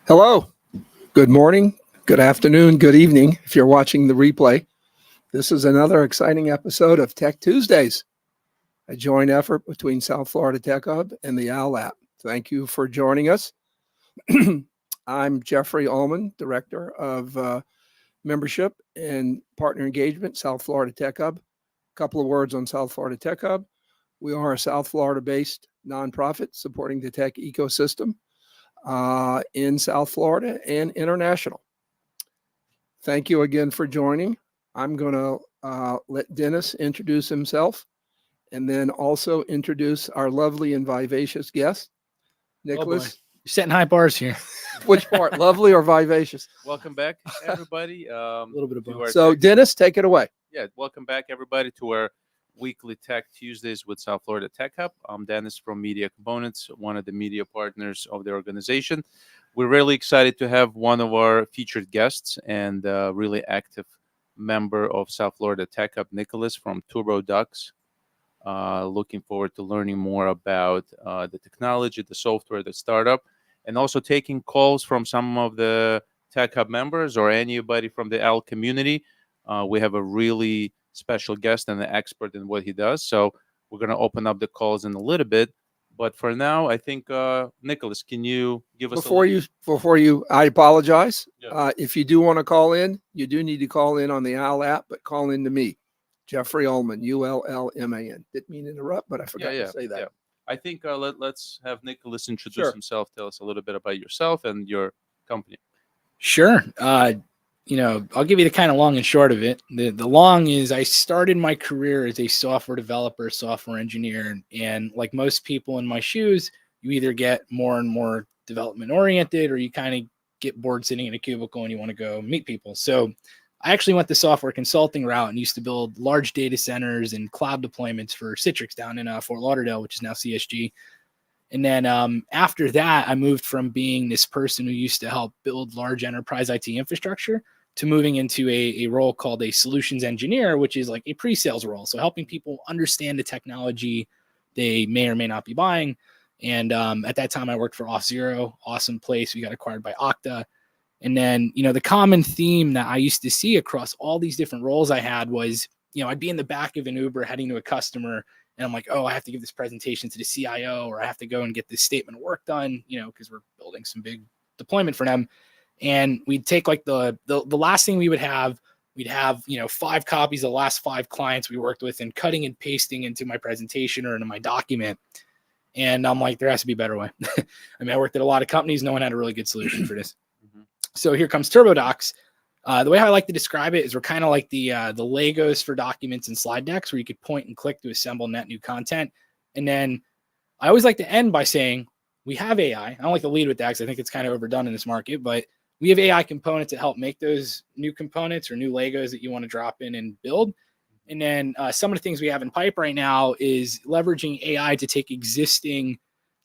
Hello, good morning, good afternoon, good evening if you're watching the replay. This is another exciting episode of Tech Tuesdays, a joint effort between South Florida Tech Hub and the Owwll App. Thank you for joining us. I'm Jeffry Ullman, Director of Membership and Partner Engagement, South Florida Tech Hub. A couple of words on South Florida Tech Hub. We are a South Florida-based nonprofit supporting the tech ecosystem in South Florida and international. Thank you again for joining. I'm going to let Denis introduce himself and then also introduce our lovely and vivacious guest, Nicolas. You're setting high bars here. Which part, lovely or vivacious? Welcome back, everybody. A little bit of both. So, Denis, take it away. Yeah, welcome back, everybody, to our weekly Tech Tuesdays with South Florida Tech Hub. I'm Denis from Media Components, one of the media partners of the organization. We're really excited to have one of our featured guests and a really active member of South Florida Tech Hub, Nicolas from TurboDocs. Looking forward to learning more about the technology, the software, the startup, and also taking calls from some of the Tech Hub members or anybody from the Owwll community. We have a really special guest and an expert in what he does. So we're going to open up the calls in a little bit. But for now, I think, Nicolas, can you give us Before you, I apologize. Yeah. If you do want to call in, you do need to call in on the Owwll app, but call in to me, Jeffry Ullman, Ullman. Didn't mean to interrupt, but I forgot to say that. Yeah. I think let's have Nicolas introduce Sure. himself. Tell us a little bit about yourself and your company. Sure. I'll give you the kind of long and short of it. The long is I started my career as a software developer, software engineer. And like most people in my shoes, you either get more and more development oriented or you kind of get bored sitting in a cubicle and you want to go meet people. So I actually went the software consulting route and used to build large data centers and cloud deployments for Citrix down in Fort Lauderdale, which is now CSG. And then after that, I moved from being this person who used to help build large enterprise IT infrastructure to moving into a role called a solutions engineer, which is like a pre-sales role. So helping people understand the technology they may or may not be buying. And at that time, I worked for Auth0, awesome place. We got acquired by Okta. And then, the common theme that I used to see across all these different roles I had was, I'd be in the back of an Uber heading to a customer and I'm like, oh, I have to give this presentation to the CIO or I have to go and get this statement of work done, because we're building some big deployment for them. And we'd take like the last thing we'd have 5 copies of the last 5 clients we worked with and cutting and pasting into my presentation or into my document. And I'm like, there has to be a better way. I worked at a lot of companies. No one had a really good solution for this. So here comes TurboDocs. The way I like to describe it is we're kind of like the Legos for documents and slide decks where you could point and click to assemble net new content. And then I always like to end by saying we have AI. I don't like to lead with that because I think it's kind of overdone in this market, but we have AI components that help make those new components or new Legos that you want to drop in and build. And then some of the things we have in pipe right now is leveraging AI to take existing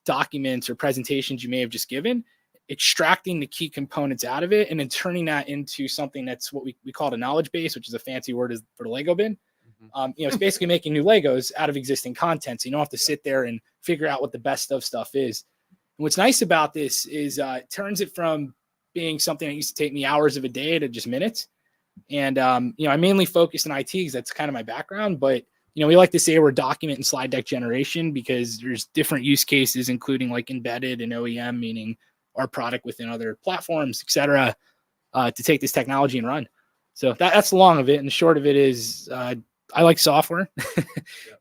documents or presentations you may have just given, extracting the key components out of it, and then turning that into something that's what we call a knowledge base, which is a fancy word for the Lego bin. It's basically making new Legos out of existing content. So you don't have to sit there and figure out what the best of stuff is. And what's nice about this is it turns it from being something that used to take me hours of a day to just minutes. And, I mainly focus in IT because that's kind of my background, but we like to say we're document and slide deck generation because there's different use cases, including like embedded and OEM, meaning our product within other platforms, et cetera, to take this technology and run. So that's the long of it. And the short of it is I like software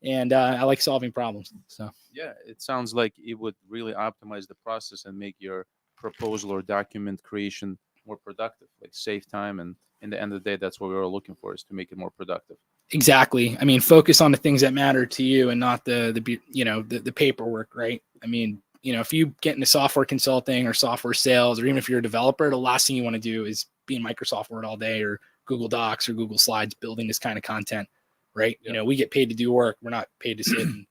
and I like solving problems. So yeah, it sounds like it would really optimize the process and make your proposal or document creation more productive, like save time. And in the end of the day, that's what we were looking for, is to make it more productive. Exactly. Focus on the things that matter to you and not the paperwork, right? If you get into software consulting or software sales, or even if you're a developer, the last thing you want to do is be in Microsoft Word all day or Google Docs or Google Slides building this kind of content, right? Yeah. We get paid to do work. We're not paid to sit and,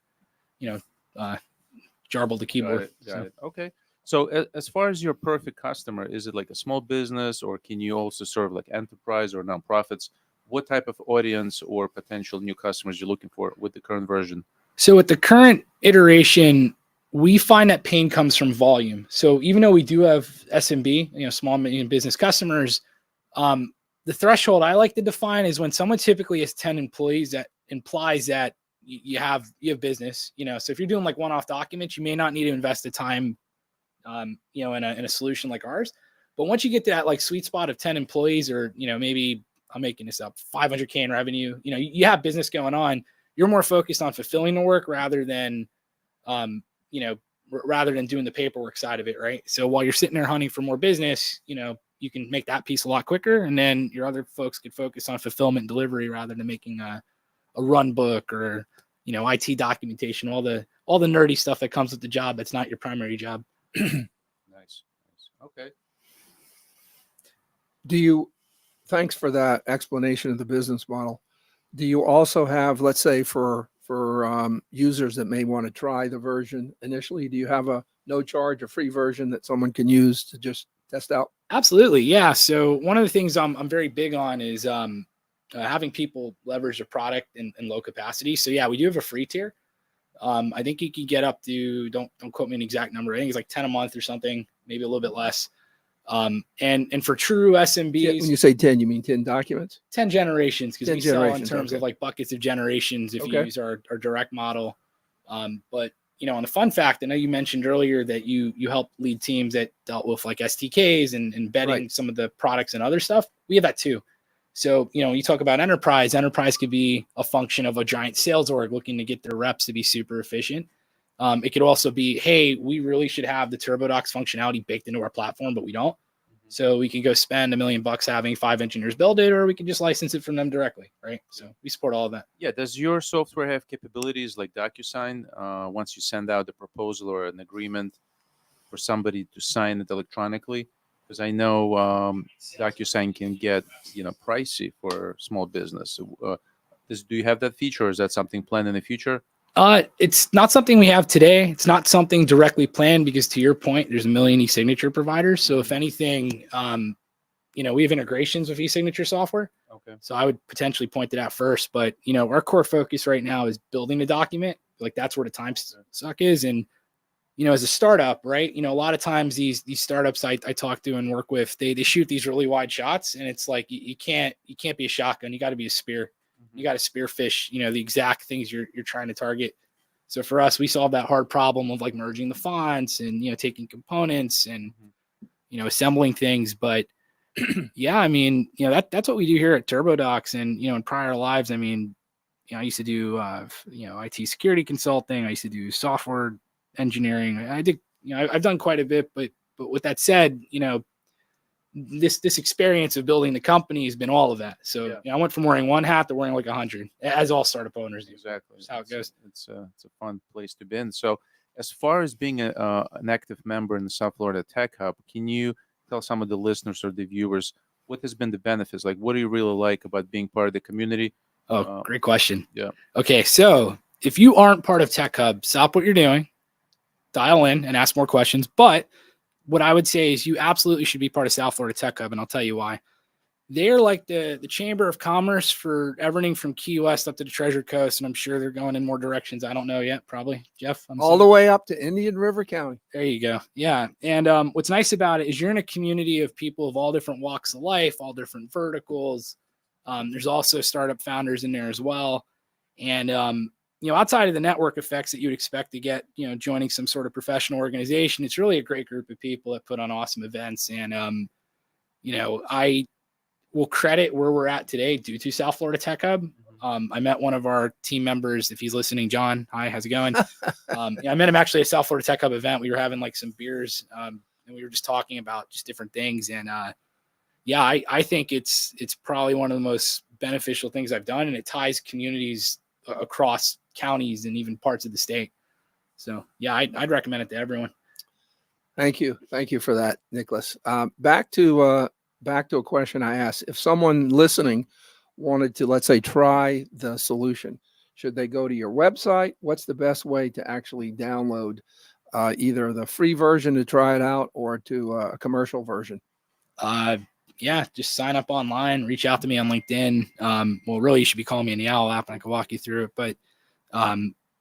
jarble the keyboard. Got it. Okay. So as far as your perfect customer, is it like a small business, or can you also serve like enterprise or nonprofits? What type of audience or potential new customers you're looking for with the current version? So with the current iteration, we find that pain comes from volume. So even though we do have SMB, small and medium business customers, the threshold I like to define is when someone typically has 10 employees, that implies that you have business, so if you're doing like one-off documents, you may not need to invest the time, in a solution like ours. But once you get to that like sweet spot of 10 employees, or, maybe I'm making this up, 500K in revenue, you have business going on, you're more focused on fulfilling the work rather than, rather than doing the paperwork side of it. Right. So while you're sitting there hunting for more business, you can make that piece a lot quicker. And then your other folks could focus on fulfillment and delivery rather than making a run book or, IT documentation, all the nerdy stuff that comes with the job. That's not your primary job. Nice. Okay. Thanks for that explanation of the business model. Do you also have, let's say for users that may want to try the version initially, do you have a no charge or free version that someone can use to just test out? Absolutely. Yeah. So one of the things I'm very big on is having people leverage the product in low capacity. So yeah, we do have a free tier. I think you can get up to, don't quote me an exact number. I think it's like 10 a month or something, maybe a little bit less. And for true SMBs, when you say 10, you mean 10 documents? 10 generations, because we sell in terms okay. of like buckets of generations if you Okay. use our direct model. But on the fun fact, I know you mentioned earlier that you help lead teams that dealt with like STKs and embedding Right. some of the products and other stuff. We have that too. So, when you talk about enterprise could be a function of a giant sales org looking to get their reps to be super efficient. It could also be, hey, we really should have the TurboDocs functionality baked into our platform, but we don't. So we can go spend $1 million having 5 engineers build it, or we can just license it from them directly, right? So we support all of that. Yeah. Does your software have capabilities like DocuSign? Once you send out a proposal or an agreement for somebody to sign it electronically, because I know DocuSign can get pricey for small business. Do you have that feature, or is that something planned in the future? It's not something we have today. It's not something directly planned because, to your point, there's a million e-signature providers. So if anything, we have integrations with e-signature software. Okay. So I would potentially point to that first. But, our core focus right now is building the document. Like that's where the time suck is. And, as a startup, right, a lot of times these startups I talk to and work with, they shoot these really wide shots, and it's like you can't be a shotgun. You got to be a spear. You got to spearfish, the exact things you're trying to target. So for us, we solve that hard problem of like merging the fonts and, taking components and, assembling things. But yeah, I mean, that's what we do here at TurboDocs. And, in prior lives, I mean, I used to do, IT security consulting. I used to do software engineering. I did, I've done quite a bit, but with that said, this experience of building the company has been all of that. So I went from wearing one hat to wearing like 100, as all startup owners do. Exactly. That's how it goes. It's a fun place to be in. So as far as being an active member in the South Florida Tech Hub, can you tell some of the listeners or the viewers what has been the benefits? Like, what do you really like about being part of the community? Oh, great question. Yeah. Okay. So if you aren't part of Tech Hub, stop what you're doing, dial in and ask more questions. But what I would say is you absolutely should be part of South Florida Tech Hub, and I'll tell you why. They're like the Chamber of Commerce for everything from Key West up to the Treasure Coast, and I'm sure they're going in more directions. I don't know yet, probably. Jeff? All the way up to Indian River County. There you go. Yeah. And what's nice about it is you're in a community of people of all different walks of life, all different verticals. There's also startup founders in there as well. And outside of the network effects that you'd expect to get, joining some sort of professional organization, it's really a great group of people that put on awesome events. And, I will credit where we're at today due to South Florida Tech Hub. I met one of our team members, if he's listening, John. Hi, how's it going? I met him actually at South Florida Tech Hub event. We were having like some beers and we were just talking about just different things. And I think it's probably one of the most beneficial things I've done, and it ties communities across counties and even parts of the state. So yeah, I'd recommend it to everyone. Thank you for that, Nicolas. Back to a question I asked. If someone listening wanted to, let's say, try the solution, should they go to your website? What's the best way to actually download either the free version to try it out or to a commercial version? Just sign up online, reach out to me on LinkedIn. Well, really, you should be calling me in the Owwll app and I can walk you through it. But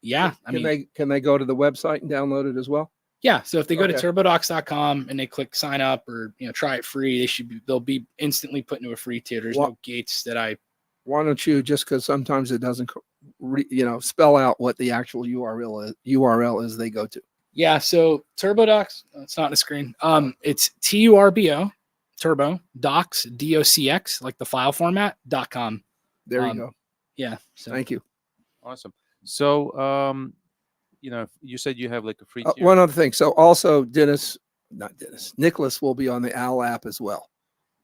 Yeah, I mean, can they go to the website and download it as well? yeah. So if they go to Okay. turbodocs.com and they click sign up or try it free, they'll be instantly put into a free tier. There's no gates that I. Why don't you, just because sometimes it doesn't spell out what the actual URL is they go to. Yeah, so TurboDocs, it's not on the screen. It's TURBO, Turbo Docs, DOCX, like the file format .com. There you go. Yeah. So. Thank you. Awesome. So, you said you have like a free tier. One other thing. So also Nicolas will be on the Owwll app as well,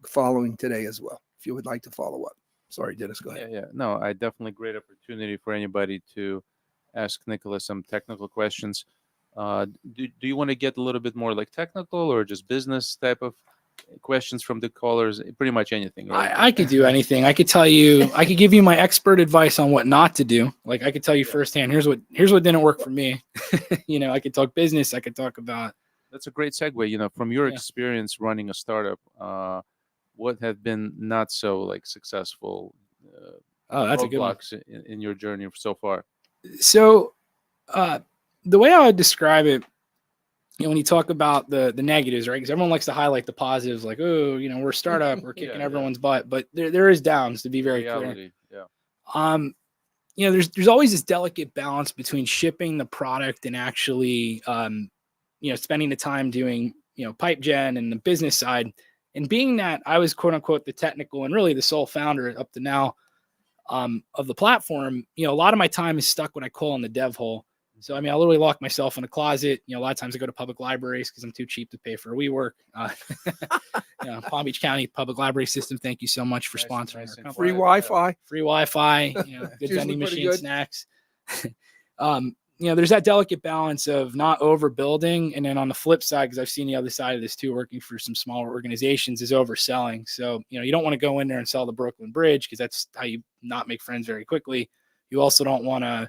following today as well, if you would like to follow up. Sorry, Dennis, go ahead. Yeah. No, I definitely great opportunity for anybody to ask Nicolas some technical questions. Do you want to get a little bit more like technical or just business type of questions from the callers? Pretty much anything, right? I could do anything. I could tell you, I could give you my expert advice on what not to do. Like I could tell you firsthand, here's what didn't work for me. I could talk business. I could talk about. That's a great segue. From your experience running a startup, what have been not so like successful that's a good one. in your journey so far? So the way I would describe it, when you talk about the negatives, right? Because everyone likes to highlight the positives, like, oh, we're a startup, we're kicking everyone's butt, but there is downs, to be very clear. There's always this delicate balance between shipping the product and actually, spending the time doing, pipe gen and the business side. And being that I was quote unquote the technical and really the sole founder up to now of the platform, a lot of my time is stuck what I call in the dev hole. So, I literally lock myself in a closet. A lot of times I go to public libraries because I'm too cheap to pay for WeWork. Palm Beach County Public Library System, thank you so much for sponsoring. Free Wi-Fi. Free Wi-Fi, good vending machine snacks. There's that delicate balance of not overbuilding. And then on the flip side, because I've seen the other side of this too, working for some smaller organizations, is overselling. So, you don't want to go in there and sell the Brooklyn Bridge because that's how you not make friends very quickly. You also don't want to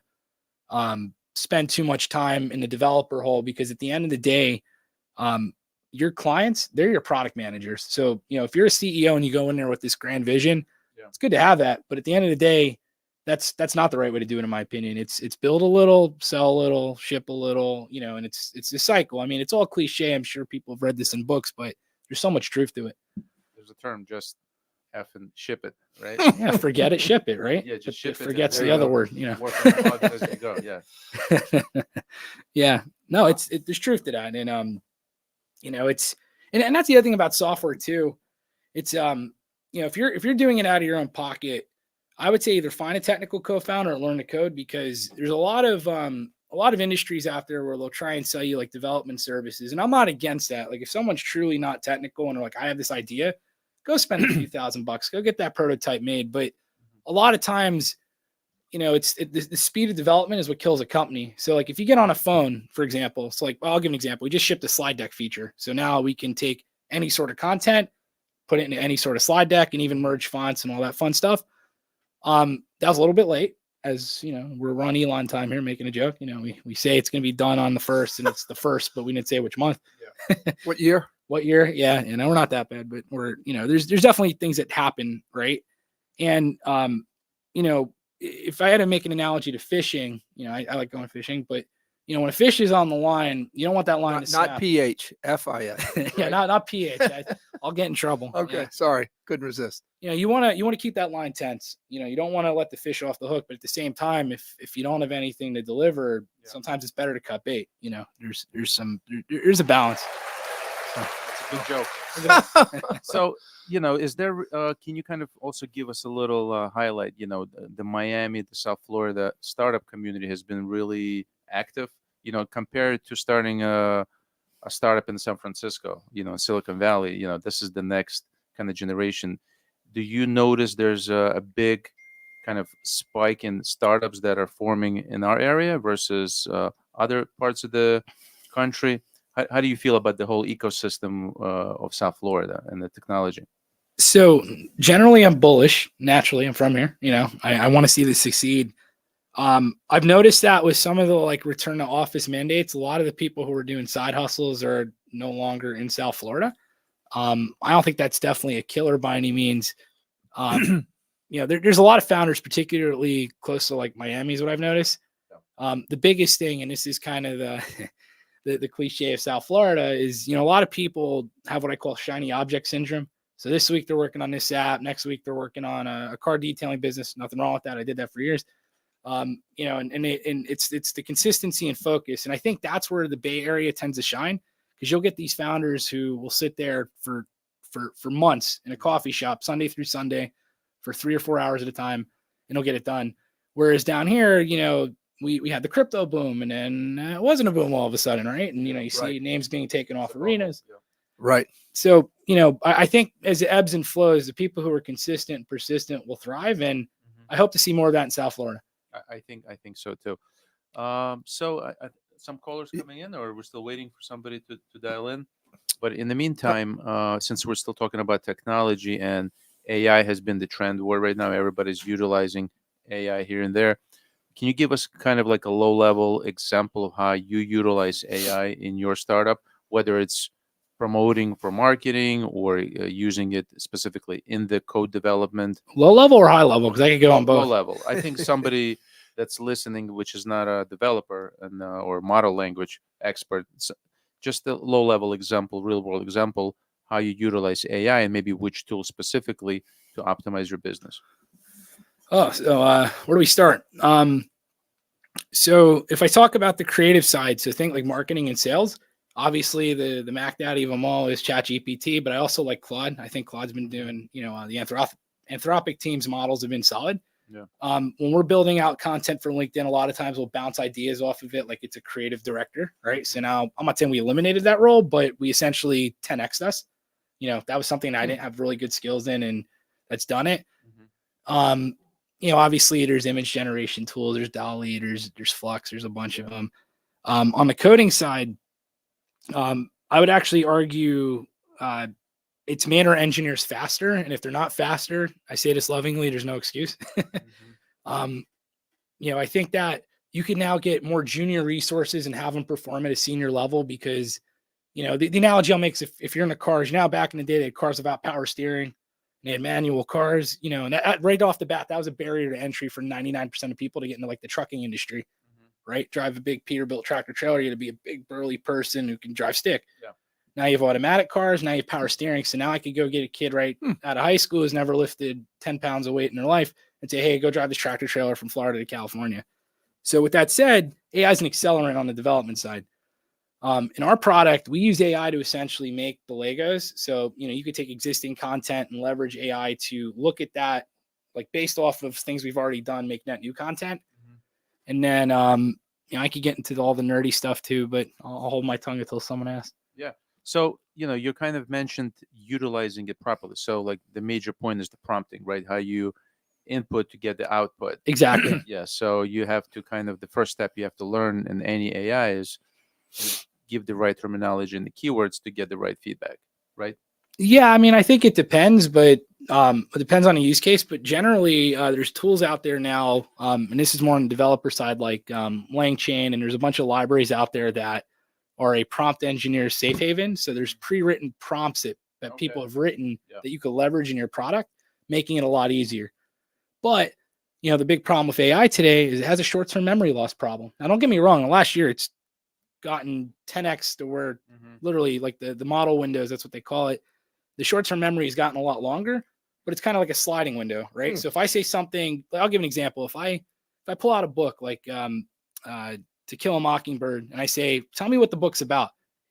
spend too much time in the developer hole because at the end of the day, your clients, they're your product managers. So, if you're a CEO and you go in there with this grand vision, it's good to have that. But at the end of the day, that's not the right way to do it, in my opinion. It's build a little, sell a little, ship a little, and it's a cycle. It's all cliche. I'm sure people have read this in books, but there's so much truth to it. There's a term, just effing ship it, right? Yeah, forget it, ship it, right? Yeah, just ship it. Forgets the other word, Work on the product as you go, yeah. Yeah, no, there's truth to that, and it's and that's the other thing about software too. It's if you're doing it out of your own pocket, I would say either find a technical co-founder or learn to code, because there's a lot of industries out there where they'll try and sell you like development services, and I'm not against that. Like if someone's truly not technical and they're like, I have this idea, go spend a few $1,000, go get that prototype made. But a lot of times, the speed of development is what kills a company. So like if you get on a phone, for example, so like, I'll give an example. We just shipped a slide deck feature. So now we can take any sort of content, put it into any sort of slide deck, and even merge fonts and all that fun stuff. That was a little bit late, as we're on Elon time here, making a joke. We say it's going to be done on the 1st, and it's the 1st, but we didn't say which month. Yeah. What year? What year? Yeah. We're not that bad, but we're, there's definitely things that happen. Right. And, if I had to make an analogy to fishing, I like going fishing, but when a fish is on the line, you don't want that line to snap. Not PH, FIS. Right? Yeah, not PH. I'll get in trouble. Okay, yeah. Sorry, couldn't resist. You want to keep that line tense. You don't want to let the fish off the hook, but at the same time, if you don't have anything to deliver, sometimes it's better to cut bait. There's a balance. Good joke. So, is there, can you kind of also give us a little highlight, the Miami, the South Florida startup community has been really active, compared to starting a startup in San Francisco, Silicon Valley, this is the next kind of generation. Do you notice there's a big kind of spike in startups that are forming in our area versus other parts of the country? How do you feel about the whole ecosystem of South Florida and the technology? So generally I'm bullish. Naturally, I'm from here. I want to see this succeed. I've noticed that with some of the like return to office mandates, a lot of the people who are doing side hustles are no longer in South Florida. I don't think that's definitely a killer by any means. There's a lot of founders, particularly close to like Miami is what I've noticed. The biggest thing, and this is kind of the cliche of South Florida, is, a lot of people have what I call shiny object syndrome. So this week they're working on this app. Next week they're working on a car detailing business. Nothing wrong with that. I did that for years. And it's the consistency and focus. And I think that's where the Bay Area tends to shine, because you'll get these founders who will sit there for months in a coffee shop, Sunday through Sunday, for 3 or 4 hours at a time, and they'll get it done. Whereas down here, we had the crypto boom, and then it wasn't a boom all of a sudden, right? And you see names being taken off arenas. Right. So, I think as it ebbs and flows, the people who are consistent and persistent will thrive. And I hope to see more of that in South Florida. I think so too. Some callers coming in, or we're still waiting for somebody to dial in. But in the meantime, since we're still talking about technology, and AI has been the trend where right now everybody's utilizing AI here and there, can you give us kind of like a low-level example of how you utilize AI in your startup, whether it's promoting for marketing or using it specifically in the code development? Low level or high level? Because I could go on both. Low level. I think somebody that's listening, which is not a developer and or model language expert, just a low level example, real world example, how you utilize AI and maybe which tool specifically to optimize your business. Oh, so where do we start? So if I talk about the creative side, so think like marketing and sales, obviously the Mac Daddy of them all is ChatGPT, but I also like Claude. I think Claude's been doing, the Anthropic team's models have been solid. Yeah. When we're building out content for LinkedIn, a lot of times we'll bounce ideas off of it like it's a creative director, right? So now I'm not saying we eliminated that role, but we essentially 10x'd us. That was something I didn't have really good skills in, and that's done it. Obviously there's image generation tools, there's DALL-E, there's Flux, there's a bunch of them. On the coding side, I would actually argue it's made our engineers faster. And if they're not faster, I say this lovingly, there's no excuse. I think that you can now get more junior resources and have them perform at a senior level, because, the analogy I'll make is if you're in the cars, back in the day, they had cars without power steering. They had manual cars, and that, right off the bat, that was a barrier to entry for 99% of people to get into like the trucking industry, right? Drive a big Peterbilt tractor trailer, you got to be a big burly person who can drive stick. Yeah. Now you have automatic cars, now you have power steering. So now I could go get a kid right out of high school who's never lifted 10 pounds of weight in their life and say, hey, go drive this tractor trailer from Florida to California. So with that said, AI is an accelerant on the development side. In our product, we use AI to essentially make the Legos. So, you could take existing content and leverage AI to look at that, like based off of things we've already done, make net new content. And then, I could get into all the nerdy stuff too, but I'll hold my tongue until someone asks. Yeah. So, you kind of mentioned utilizing it properly. So like the major point is the prompting, right? How you input to get the output. Exactly. Yeah. So you have to the first step you have to learn in any AI is give the right terminology and the keywords to get the right feedback, right? Yeah, I think it depends, but it depends on the use case. But generally, there's tools out there now, and this is more on the developer side, like LangChain, and there's a bunch of libraries out there that are a prompt engineer safe haven. So there's pre-written prompts that people have written that you could leverage in your product, making it a lot easier. But the big problem with AI today is it has a short-term memory loss problem. Now, don't get me wrong. Last year, it's gotten 10x to where literally like the model windows, that's what they call it. The short-term memory has gotten a lot longer, but it's kind of like a sliding window, right? So if I say something, I'll give an example. If I pull out a book like To Kill a Mockingbird, and I say, tell me what the book's about,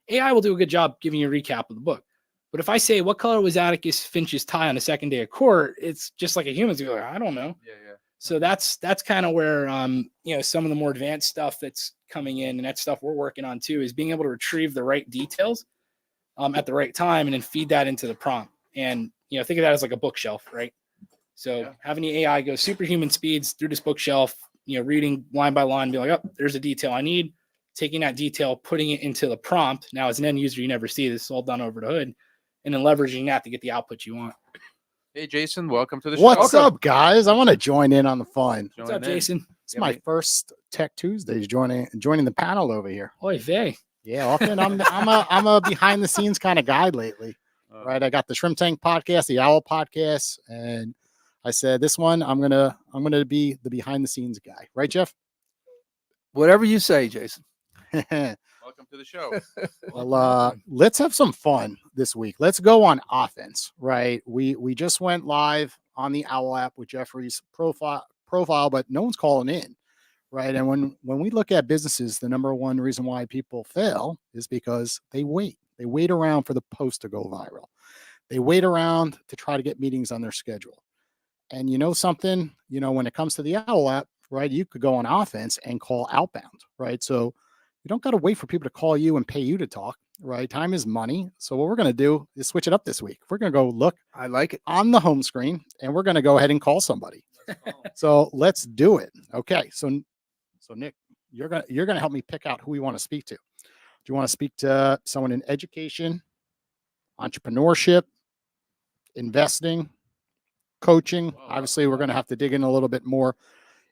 AI will do a good job giving you a recap of the book. But if I say, what color was Atticus Finch's tie on the second day of court, it's just like a human's going, I don't know. Yeah. So that's kind of where some of the more advanced stuff that's coming in, and that stuff we're working on too, is being able to retrieve the right details at the right time and then feed that into the prompt. And think of that as like a bookshelf, right? So having the AI go superhuman speeds through this bookshelf, reading line by line, be like, oh, there's a detail I need. Taking that detail, putting it into the prompt. Now, as an end user, you never see this. It's all done over the hood, and then leveraging that to get the output you want. Hey, Jason, welcome to the show. What's up, guys? I want to join in on the fun. What's up, Jason? It's my first Tech Tuesdays joining the panel over here. Oy vey. Yeah, often I'm a behind the scenes kind of guy lately. Right, I got the Shrimp Tank podcast, the Owwll podcast, and I said this one I'm gonna be the behind the scenes guy. Right, Jeff? Whatever you say, Jason. Welcome to the show. Well, let's have some fun this week. Let's go on offense, right? We just went live on the Owwll app with Jeffrey's profile, but no one's calling in, right? And when we look at businesses, the number one reason why people fail is because they wait. They wait around for the post to go viral. They wait around to try to get meetings on their schedule. And you know something, when it comes to the Owwll app, right, you could go on offense and call outbound, right? So you don't got to wait for people to call you and pay you to talk, right? Time is money. So what we're going to do is switch it up this week. We're going to go look I like it. on the home screen and we're going to go ahead and call somebody. So let's do it. Okay. So Nick, you're going to help me pick out who we want to speak to. Do you want to speak to someone in education, entrepreneurship, investing, coaching? Obviously, we're going to have to dig in a little bit more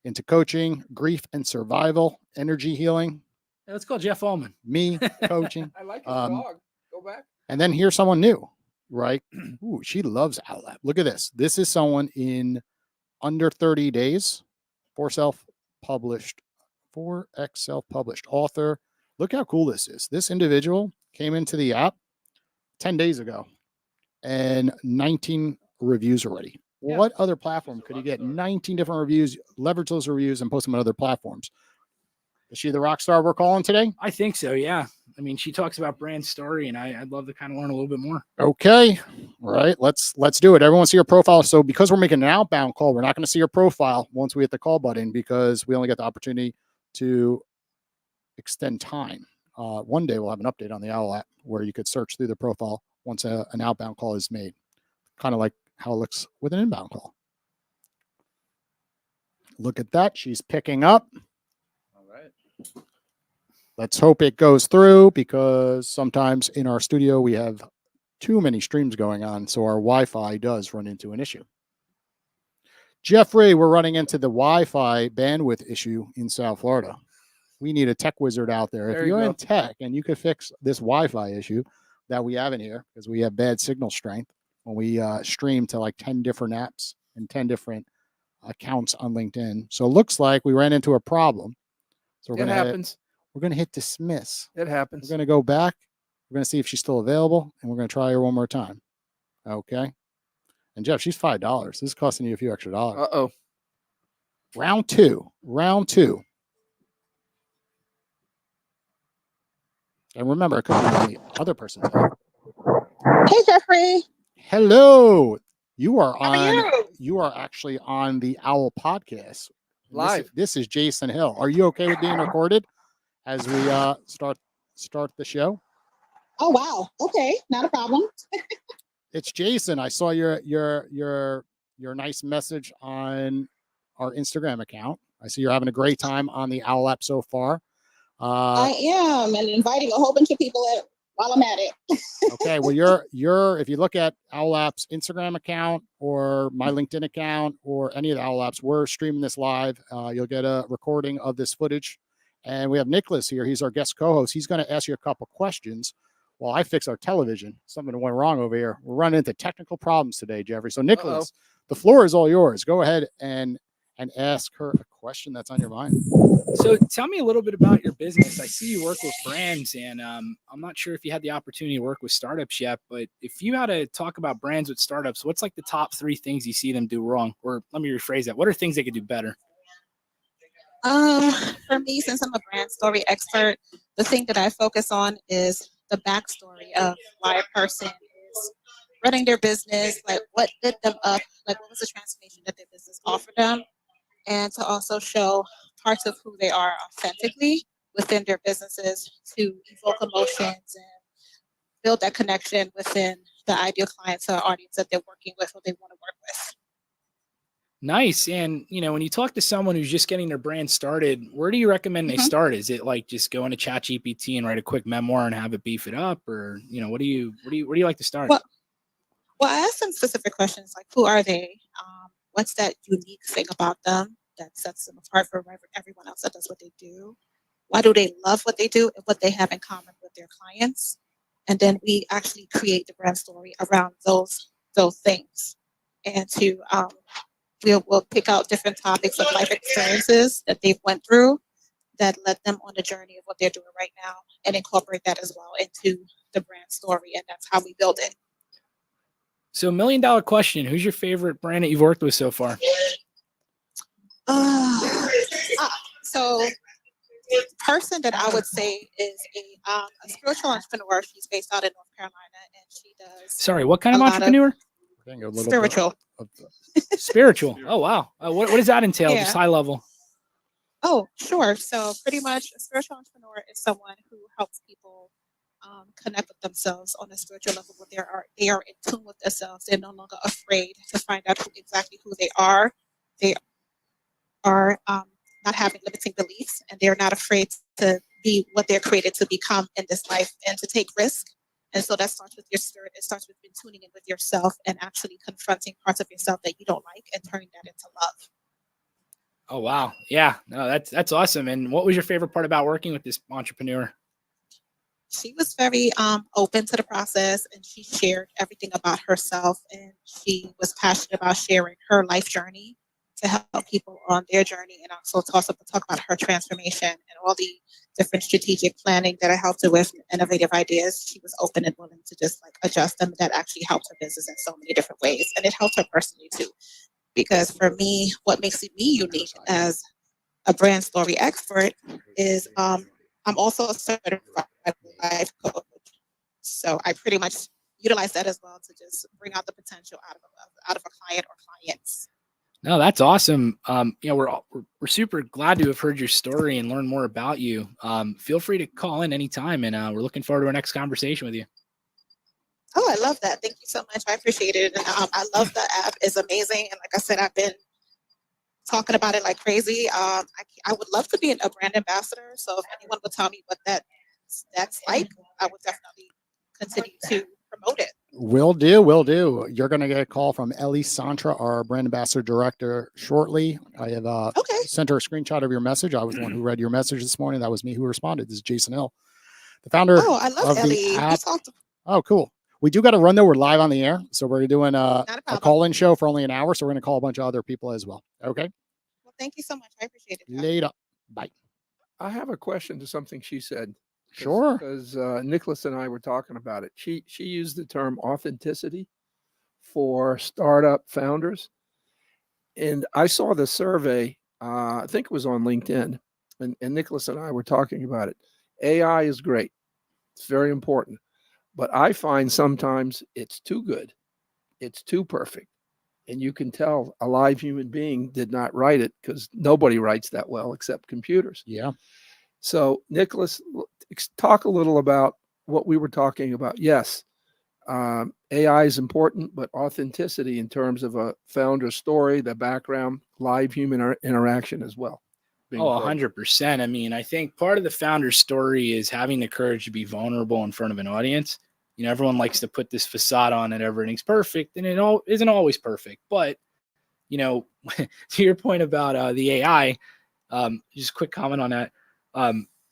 into coaching, grief and survival, energy healing. Yeah, let's call Jeff Ullman. Me coaching. I like his dog. Go back. And then here's someone new, right? Ooh, she loves Owwll App. Look at this. This is someone in under 30 days, 4x self-published author. Look how cool this is. This individual came into the app 10 days ago and 19 reviews already. Yeah. What other platform could you get 19 different reviews, leverage those reviews, and post them on other platforms? Is she the rock star we're calling today? I think so, yeah. I mean, she talks about brand story, and I'd love to kind of learn a little bit more. Okay. All right. Let's do it. Everyone see her profile. So because we're making an outbound call, we're not going to see her profile once we hit the call button because we only get the opportunity to extend time. One day we'll have an update on the Owwll app where you could search through the profile once an outbound call is made. Kind of like how it looks with an inbound call. Look at that. She's picking up. All right. Let's hope it goes through because sometimes in our studio we have too many streams going on. So our Wi-Fi does run into an issue. Jeffrey, we're running into the Wi-Fi bandwidth issue in South Florida. We need a tech wizard out there. If you're in tech and you could fix this Wi-Fi issue that we have in here because we have bad signal strength when we stream to like 10 different apps and 10 different accounts on LinkedIn. So it looks like we ran into a problem. So we're going to hit dismiss. It happens. We're going to go back. We're going to see if she's still available, and we're going to try her one more time. Okay. And Jeff, she's $5. This is costing you a few extra dollars. Uh-oh. Round two. And remember, it could be on the other person's phone. Hey, Jeffrey. Hello. You are How are you are actually on the Owwll podcast. Live. This is Jason Hill. Are you okay with being recorded as we start the show? Oh, wow. Okay. Not a problem. It's Jason. I saw your nice message on our Instagram account. I see you're having a great time on the Owwll app so far. I am, and inviting a whole bunch of people while I'm at it. Okay. Well, you're if you look at Owwll App's Instagram account or my LinkedIn account or any of the Owwll Apps, we're streaming this live. You'll get a recording of this footage. And we have Nicolas here. He's our guest co-host. He's going to ask you a couple questions while I fix our television. Something went wrong over here. We're running into technical problems today, Jeffrey. So Nicolas, the floor is all yours. Go ahead and ask her a question that's on your mind. So tell me a little bit about your business. I see you work with brands, and I'm not sure if you had the opportunity to work with startups yet, but if you had to talk about brands with startups, what's like the top 3 things you see them do wrong? Or let me rephrase that. What are things they could do better? For me, since I'm a brand story expert, the thing that I focus on is the backstory of why a person is running their business, like what lit them up, like what was the transformation that their business offered them, and to also show parts of who they are authentically within their businesses to evoke emotions and build that connection within the ideal clients or audience that they're working with or they want to work with. Nice. And, when you talk to someone who's just getting their brand started, where do you recommend they start? Is it like just go into ChatGPT and write a quick memoir and have it beef it up? Or, where do you like to start? Well, I asked them specific questions like, who are they? What's that unique thing about them that sets them apart from everyone else that does what they do? Why do they love what they do and what they have in common with their clients? And then we actually create the brand story around those things. And we'll pick out different topics of life experiences that they've went through that led them on the journey of what they're doing right now and incorporate that as well into the brand story. And that's how we build it. So $1 million question, who's your favorite brand that you've worked with so far? So person that I would say is a spiritual entrepreneur. She's based out in North Carolina, and she does. Sorry, what kind of a lot entrepreneur? Spiritual. Spiritual. Oh, wow. What does that entail? Yeah. Just high level. Oh, sure. So pretty much a spiritual entrepreneur is someone who helps people connect with themselves on a spiritual level where they are in tune with themselves. They're no longer afraid to find out exactly who they are. They are not having limiting beliefs, and they're not afraid to be what they're created to become in this life and to take risk. And so that starts with your spirit. It starts with tuning in with yourself and actually confronting parts of yourself that you don't like and turning that into love. Oh, wow. Yeah, no, that's awesome. And what was your favorite part about working with this entrepreneur? She was very open to the process, and she shared everything about herself, and she was passionate about sharing her life journey to help people on their journey, and also talk about her transformation and all the different strategic planning that I helped her with, innovative ideas. She was open and willing to just like adjust them. That actually helped her business in so many different ways, and it helped her personally too. Because for me, what makes me unique as a brand story expert is I'm also a certified life coach. So I pretty much utilize that as well to just bring out the potential out of a client or clients. No, that's awesome. We're super glad to have heard your story and learn more about you. Feel free to call in anytime, and we're looking forward to our next conversation with you. Oh, I love that. Thank you so much. I appreciate it. And I love the app. It's amazing. And like I said, I've been talking about it like crazy. I would love to be a brand ambassador. So if anyone would tell me what that's like, I would definitely continue to promote it. Will do. You're going to get a call from Ellie Santra, our brand ambassador director, shortly. I have sent her a screenshot of your message. I was the one who read your message this morning. That was me who responded. This is Jason Hill, the founder I love of Ellie. the app. Oh, cool. We do got to run though. We're live on the air. So we're doing a call-in show for only an hour. So we're going to call a bunch of other people as well. Okay. Well, thank you so much. I appreciate it. Later. Bye. I have a question to something she said. Sure. Because Nicolas and I were talking about it. She used the term authenticity for startup founders. And I saw the survey, I think it was on LinkedIn, and Nicolas and I were talking about it. AI is great. It's very important. But I find sometimes it's too good. It's too perfect. And you can tell a live human being did not write it because nobody writes that well except computers. Yeah. So, Nicolas, talk a little about what we were talking about. Yes, AI is important, but authenticity in terms of a founder story, the background, live human interaction as well. Oh, 100%. I mean, I think part of the founder story is having the courage to be vulnerable in front of an audience. You know, everyone likes to put this facade on that everything's perfect, and it isn't always perfect. But, you know, to your point about the AI, just a quick comment on that.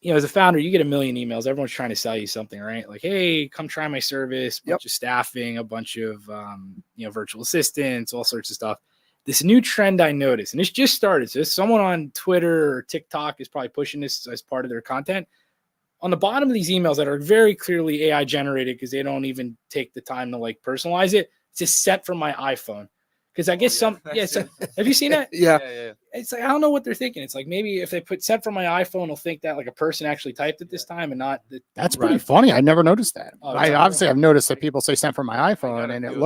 You know, as a founder, you get a million emails. Everyone's trying to sell you something, right? Like, hey, come try my service, bunch of staffing, a bunch of, virtual assistants, all sorts of stuff. This new trend I noticed, and it's just started. So someone on Twitter or TikTok is probably pushing this as part of their content. On the bottom of these emails that are very clearly AI generated because they don't even take the time to like personalize it, it's just sent from my iPhone. Because I guess have you seen that? Yeah. It's like, I don't know what they're thinking. It's like maybe if they put sent from my iPhone, they'll think that like a person actually typed it this time and not. That's pretty funny. I never noticed that. Oh, I've noticed that people say sent from my iPhone, and it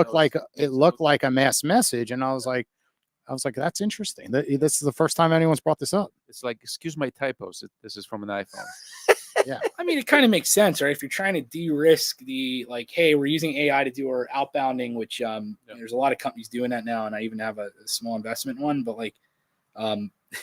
looked like a mass message, and I was like, that's interesting. This is the first time anyone's brought this up. It's like, excuse my typos. This is from an iPhone. Yeah. I mean, it kind of makes sense, right? If you're trying to de-risk the like, hey, we're using AI to do our outbounding, which there's a lot of companies doing that now, and I even have a small investment in one. But like,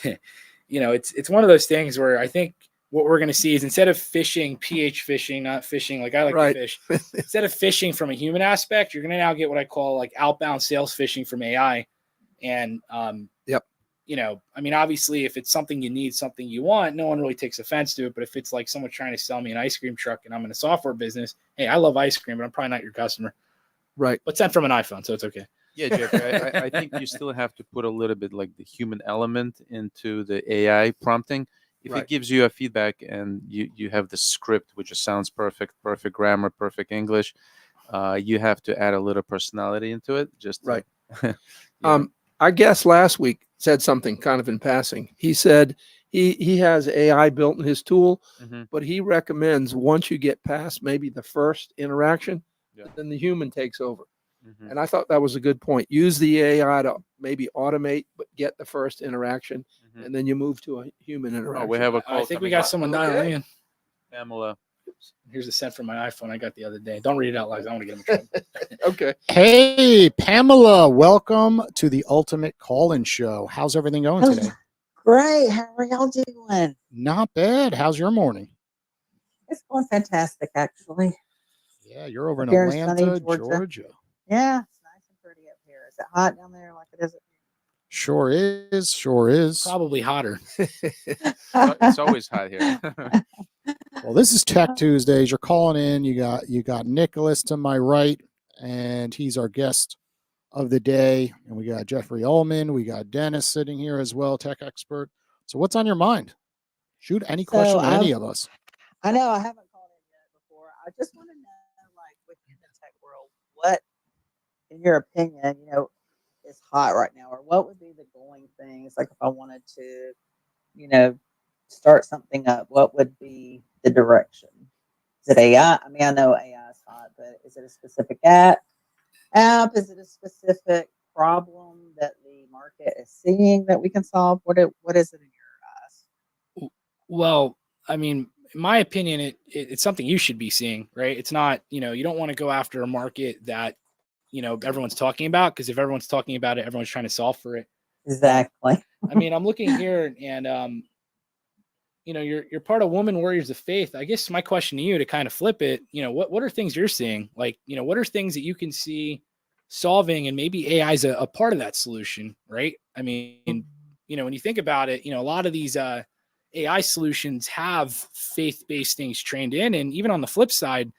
it's one of those things where I think what we're going to see is instead of fishing, PH fishing, not fishing like I like to fish, instead of fishing from a human aspect, you're going to now get what I call like outbound sales fishing from AI. And I mean, obviously, if it's something you need, something you want, no one really takes offense to it. But if it's like someone trying to sell me an ice cream truck and I'm in a software business, hey, I love ice cream, but I'm probably not your customer. Right. But sent from an iPhone, so it's okay. Yeah, Jeffrey, I think you still have to put a little bit like the human element into the AI prompting. If Right. it gives you a feedback and you have the script, which just sounds perfect, perfect grammar, perfect English, you have to add a little personality into it. Just to, Right. you know. Our guest last week said something kind of in passing. He said he has AI built in his tool, Mhm. but he recommends once you get past maybe the first interaction, Yeah. then the human takes over. Mhm. And I thought that was a good point. Use the AI to maybe automate, but get the first interaction, Mhm. and then you move to a human Oh, interaction. we have a I call. think we coming got up. someone Okay. dialing in. Pamela. Here's a sent from my iPhone I got the other day. Don't read it out loud. I don't want to get him in trouble. Okay. Hey, Pamela, welcome to the Ultimate Call-In Show. How's everything going today? Great. How are y'all doing? Not bad. How's your morning? It's going fantastic, actually. Yeah, you're over in Up here in sunny Atlanta, Georgia. Georgia. Yeah, it's nice and pretty up here. Is it hot down there like it is up Sure is. Sure is. Probably hotter. It's always hot here. Well, this is Tech Tuesdays. You're calling in. You got Nicolas to my right, and he's our guest of the day. And we got Jeffry Ullman. We got Dennis sitting here as well, tech expert. So what's on your mind? Shoot any question at any of us. I know I haven't called in yet before. I just want to know, like, within the tech world, what, in your opinion, is hot right now, or what would be the going things? Like, if I wanted to, start something up, what would be the direction? Is it AI? I mean, I know AI is hot, but is it a specific app? Is it a specific problem that the market is seeing that we can solve? What is it in your eyes? Well, I mean, in my opinion, it's something you should be seeing, right? It's not, you don't want to go after a market that, everyone's talking about, because if everyone's talking about it, everyone's trying to solve for it. Exactly. I mean, I'm looking here and, you're part of Women Warriors of Faith. I guess my question to you, to kind of flip it, what are things you're seeing? Like, what are things that you can see solving, and maybe AI is a part of that solution, right? I mean, when you think about it, a lot of these AI solutions have faith-based things trained in, and even on the flip side,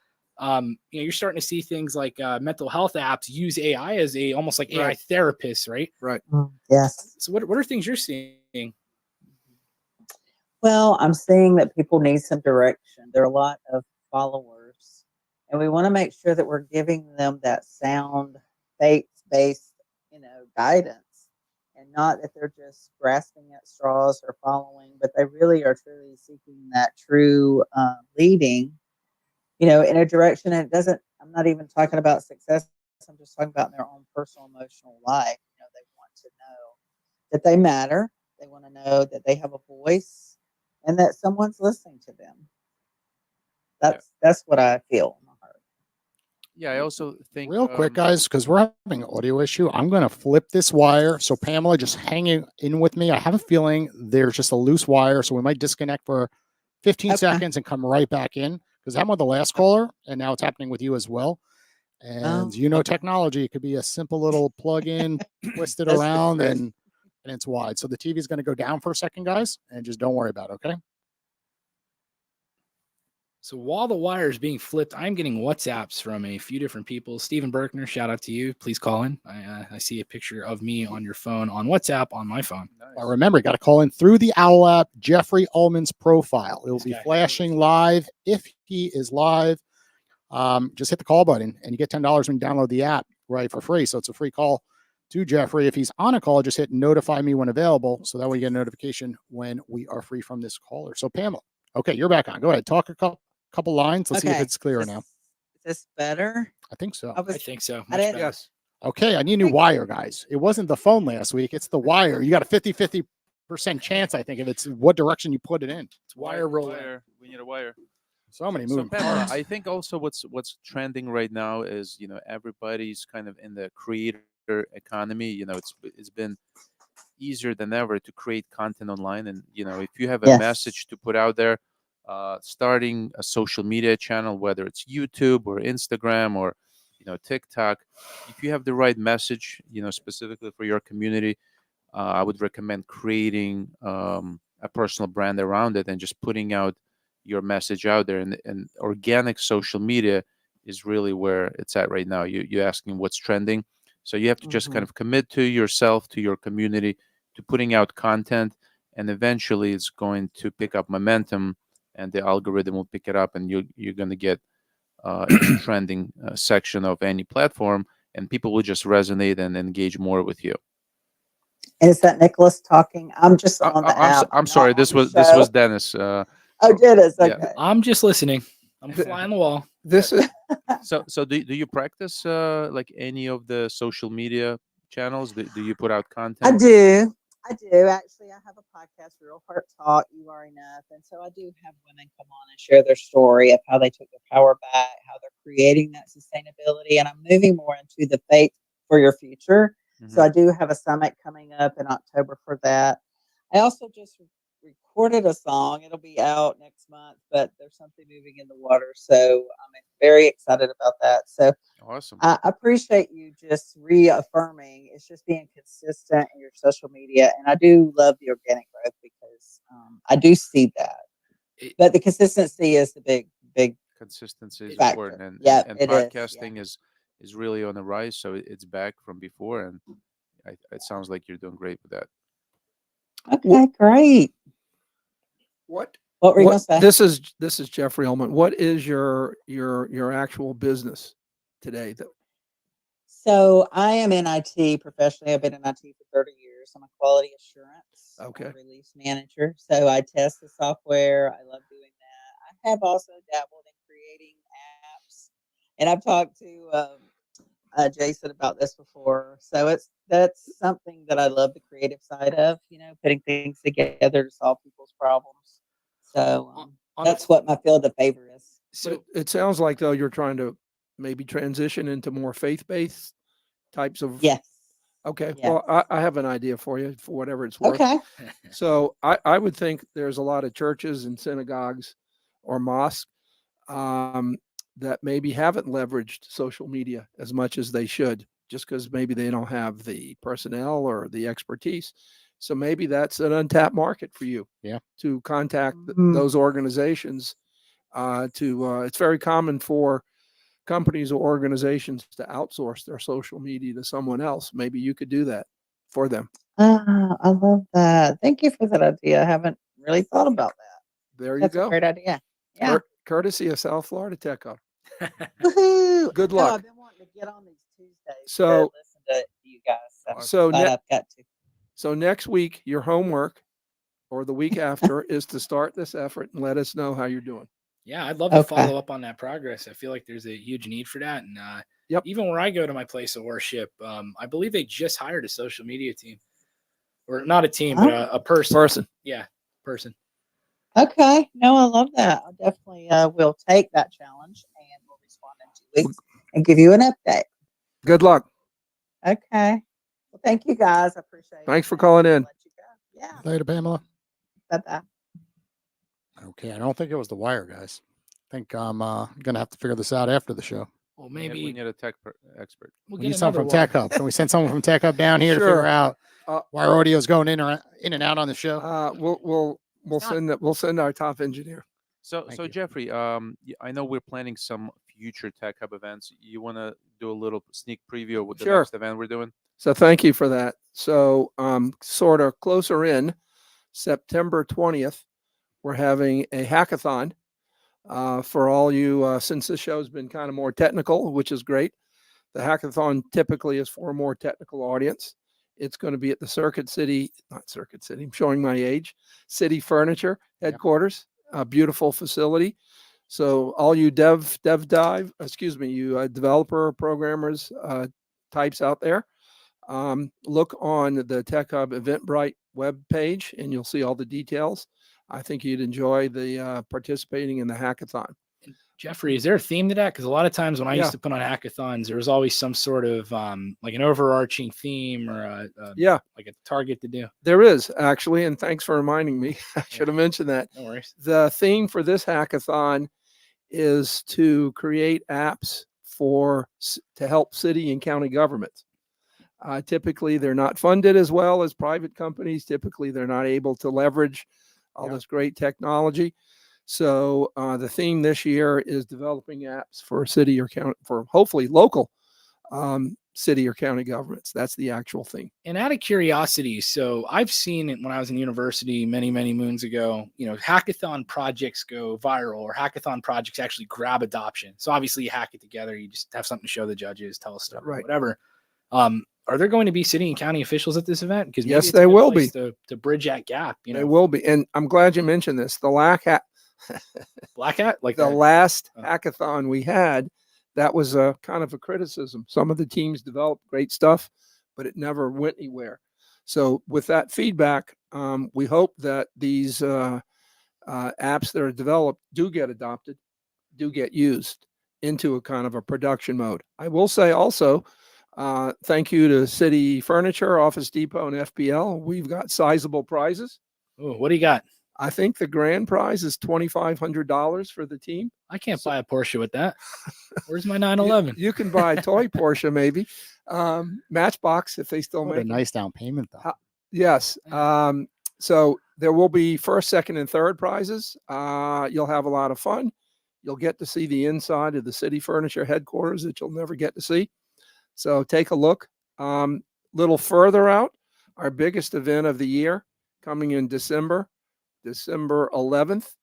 you're starting to see things like mental health apps use AI as almost like AI Right. therapists, right? Right. Yes. So what are things you're seeing? Well, I'm seeing that people need some direction. There are a lot of followers, and we want to make sure that we're giving them that sound, faith-based, guidance, and not that they're just grasping at straws or following, but they really are truly seeking that true leading, in a direction. And it doesn't. I'm not even talking about success. I'm just talking about in their own personal, emotional life. They want to know that they matter. They want to know that they have a voice and that someone's listening to them. That's what I feel in my heart. Yeah, I also think Real quick, guys, because we're having an audio issue, I'm going to flip this wire. So, Pamela, just hanging in with me. I have a feeling there's just a loose wire, so we might disconnect for 15 Okay. seconds and come right back in, because I'm with the last caller, and now it's happening with you as well. And Okay. technology, it could be a simple little plug-in, twist it That's around, true. and it's wide. So the TV is going to go down for a second, guys, and just don't worry about it, okay? So while the wire is being flipped, I'm getting WhatsApps from a few different people. Stephen Berkner, shout out to you. Please call in. I see a picture of me on your phone on WhatsApp on my phone. But remember, you got to call in through the Owwll app, Jeffry Ullman's profile. It will be Okay. flashing live. If he is live, just hit the call button and you get $10 when you download the app, right, for free. So it's a free call to Jeffrey. If he's on a call, just hit notify me when available. So that way you get a notification when we are free from this caller. So Pamela, okay, you're back on. Go ahead. Talk a couple lines. Let's see if it's clearer now. Is this better? I think so. I think so. I Much didn't- better. Yes. Okay, I need a new wire, guys. It wasn't the phone last week. It's the wire. You got a 50% chance, I think, if it's what direction you put it in. It's wire roller. Wire. We need a wire. So many So moving Pamela, parts. I think also what's trending right now is everybody's kind of in the creator economy. It's been easier than ever to create content online, and if you have a Yes. message to put out there, starting a social media channel, whether it's YouTube or Instagram or TikTok, if you have the right message, specifically for your community, I would recommend creating a personal brand around it and just putting out your message out there. And organic social media is really where it's at right now. You're asking what's trending, so you have to just kind of commit to yourself, to your community, to putting out content, and eventually it's going to pick up momentum, and the algorithm will pick it up, and you're going to get in the trending section of any platform, and people will just resonate and engage more with you. Is that Nicholas talking? I'm just on the app. I'm not sorry. on This the was show. Dennis. Oh, Dennis. yeah. Okay. I'm just listening. I'm flying the wall. This is So do you practice like any of the social media channels? Do you put out I content? do. I do. Actually, I have a podcast, Real Heart Talk, You Are Enough. And so I do have women come on and share their story of how they took their power back, how they're creating that sustainability. And I'm moving more into the faith for your future. So Mhm. I do have a summit coming up in October for that. I also just recorded a song. It'll be out next month, but there's something moving in the water. So I'm very excited about that. So Awesome. I appreciate you just reaffirming. It's just being consistent in your social media, and I do love the organic growth because I do see that. It- But the consistency is the big Consistency is factor. important, and Yep, and it is, yeah. podcasting is really on the rise. So it's back from before, and it sounds like you're doing great with that. Okay, great. what What were you gonna say? this is Jeffrey Ullman. What is your actual business today? So I am in IT professionally. I've been in IT for 30 years. I'm a quality assurance Okay. release manager. So I test the software. I love doing that. I have also dabbled in creating apps, and I've talked to Jason about this before. So that's something that I love the creative side of. Putting things together to solve people's problems. So On the that's what my field of favor is. But So it sounds like though you're trying to maybe transition into more faith-based types of. Yes. Okay. Yes. Well, I have an idea for you for whatever it's worth. Okay. So I would think there's a lot of churches and synagogues or mosques that maybe haven't leveraged social media as much as they should, just because maybe they don't have the personnel or the expertise. So maybe that's an untapped market for you. Yeah. To contact Mm. those organizations. It's very common for companies or organizations to outsource their social media to someone else. Maybe you could do that for them. I love that. Thank you for that idea. I haven't really thought about that. There you That's a go. great idea. Yeah. Courtesy of South Florida Tech Hub. Woohoo! Good I know, luck. I've been wanting to get on these Tuesdays to So- listen to you guys. So, So glad ne- I've got to. So next week, your homework or the week after is to start this effort and let us know how you're doing. yeah, I'd love to Okay. follow up on that progress. I feel like there's a huge need for that. And Yep. even where I go to my place of worship, I believe they just hired a social media team, or not a team, but a person. Yeah, person. Okay. No, I love that. I definitely will take that challenge and we'll respond in 2 weeks and give you an update. Good luck. Okay. Well, thank you guys. I appreciate it. Thanks for And calling I'll in. let you go. Yeah. Later, Pamela. Bye-bye. Okay, I don't think it was the wire, guys. I think I'm gonna have to figure this out after the show. Well, We maybe need a tech expert. we'll We get need someone another from Tech one. Hub. Can we send someone from Tech Hub down here to Sure. figure out Uh, why our audio's going in and out on the show? We'll It's not- we'll send our top engineer. So Thank so you. Jeffrey, I know we're planning some future Tech Hub events. You want to do a little sneak preview of what the Sure. next event we're doing? So thank you for that. So sort of closer in September 20th, we're having a hackathon for all you, since this show's been kind of more technical, which is great. The hackathon typically is for a more technical audience. It's going to be at the not Circuit City, I'm showing my age, City Furniture headquarters, a beautiful facility. So all you you developer programmers types out there, look on the Tech Hub Eventbrite web page and you'll see all the details. I think you'd enjoy the participating in the hackathon. Jeffrey, is there a theme to that? Because a lot of times when I Yeah. used to put on hackathons, there was always some sort of like an overarching theme or Yeah, like a target to do. there is actually, and thanks for reminding me. I should have mentioned that. No worries. The theme for this hackathon is to create apps to help city and county governments. Typically, they're not funded as well as private companies. Typically, they're not able to leverage all this great technology. So the theme this year is developing apps for city or county, for hopefully local city or county governments. That's the actual thing. And out of curiosity, so I've seen it when I was in university many, many moons ago, hackathon projects go viral, or hackathon projects actually grab adoption. So obviously you hack it together. You just have something to show the judges, tell us stuff, Right. whatever. Are there going to be city and county officials at this event? Because Yes, they will be. To bridge that gap. They will be. And I'm glad you mentioned this. The Black Hat, like the that? last hackathon we had, that was a kind of a criticism. Some of the teams developed great stuff, but it never went anywhere. So with that feedback, we hope that these apps that are developed do get adopted, do get used into a kind of a production mode. I will say also, thank you to City Furniture, Office Depot, and FPL. We've got sizable prizes. Oh, what do you got? I think the grand prize is $2,500 for the team. I can't buy a Porsche with that. Where's my 911? You can buy a toy Porsche, maybe. Matchbox, if they still What make a nice down payment, though. Yes. So there will be first, second, and third prizes. You'll have a lot of fun. You'll get to see the inside of the City Furniture headquarters that you'll never get to see. So take a look. Little further out, our biggest event of the year coming in December 11th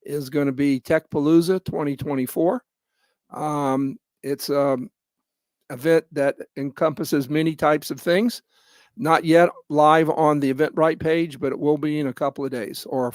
is going to be Techpalooza 2024. It's an event that encompasses many types of things. Not yet live on the Eventbrite page, but it will be in a couple of days. Or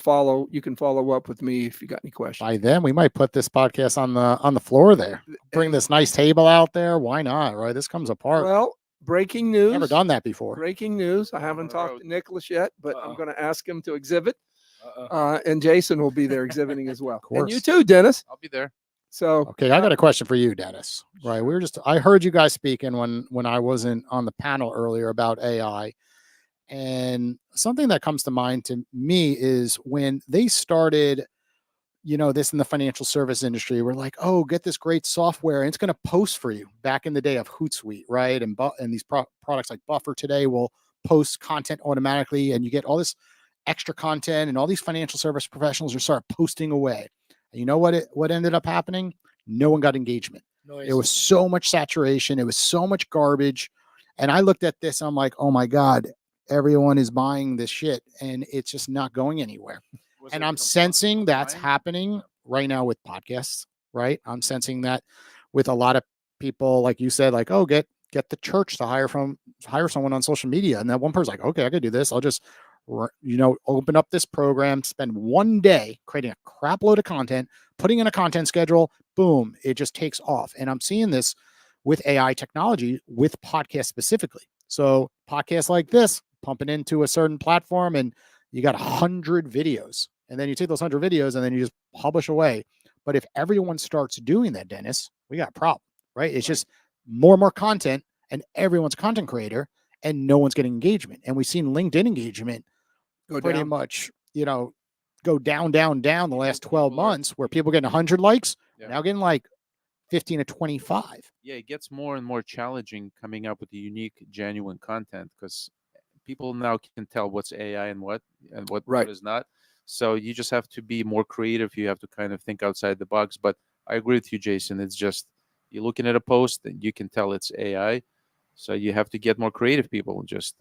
you can follow up with me if you got any questions. By then, we might put this podcast on the floor there. Bring this nice table out there. Why not? Right? This comes apart. Well, breaking news. Never done that before. Breaking news. I haven't talked to Nicolas yet, but I'm going to ask him to exhibit. Uh-oh. And Jason will be there exhibiting as well. course. And you too, Dennis. I'll be there. So Okay, I got a question for you, Dennis. Right, I heard you guys speaking when I wasn't on the panel earlier about AI, and something that comes to mind to me is when they started, this in the financial service industry. We're like, oh, get this great software, and it's going to post for you. Back in the day of Hootsuite, right, and these products like Buffer today will post content automatically, and you get all this extra content, and all these financial service professionals are start posting away. And you know what ended up happening? No one got engagement. Noise. It was so much saturation. It was so much garbage. And I looked at this, and I'm like, oh my God, everyone is buying this shit, and it's just not going anywhere. And I'm sensing that's happening right now with podcasts, right? I'm sensing that with a lot of people, like you said, like, oh, get the church to hire someone on social media. And that one person's like, okay, I could do this. I'll just open up this program, spend one day creating a crap load of content, putting in a content schedule, boom, it just takes off. And I'm seeing this with AI technology, with podcasts specifically. So podcasts like this, pumping into a certain platform, and you got 100 videos, and then you take those 100 videos and then you just publish away. But if everyone starts doing that, Dennis, we got a problem, right? It's just more and more content, and everyone's a content creator, and no one's getting engagement. And we've seen LinkedIn engagement pretty much, go down the last 12 months, where people getting 100 likes, now getting like 15 to 25. Yeah, it gets more and more challenging coming up with the unique, genuine content, because people now can tell what's AI and what is not. So you just have to be more creative. You have to kind of think outside the box. But I agree with you, Jason. It's just, you're looking at a post and you can tell it's AI. So you have to get more creative people. Just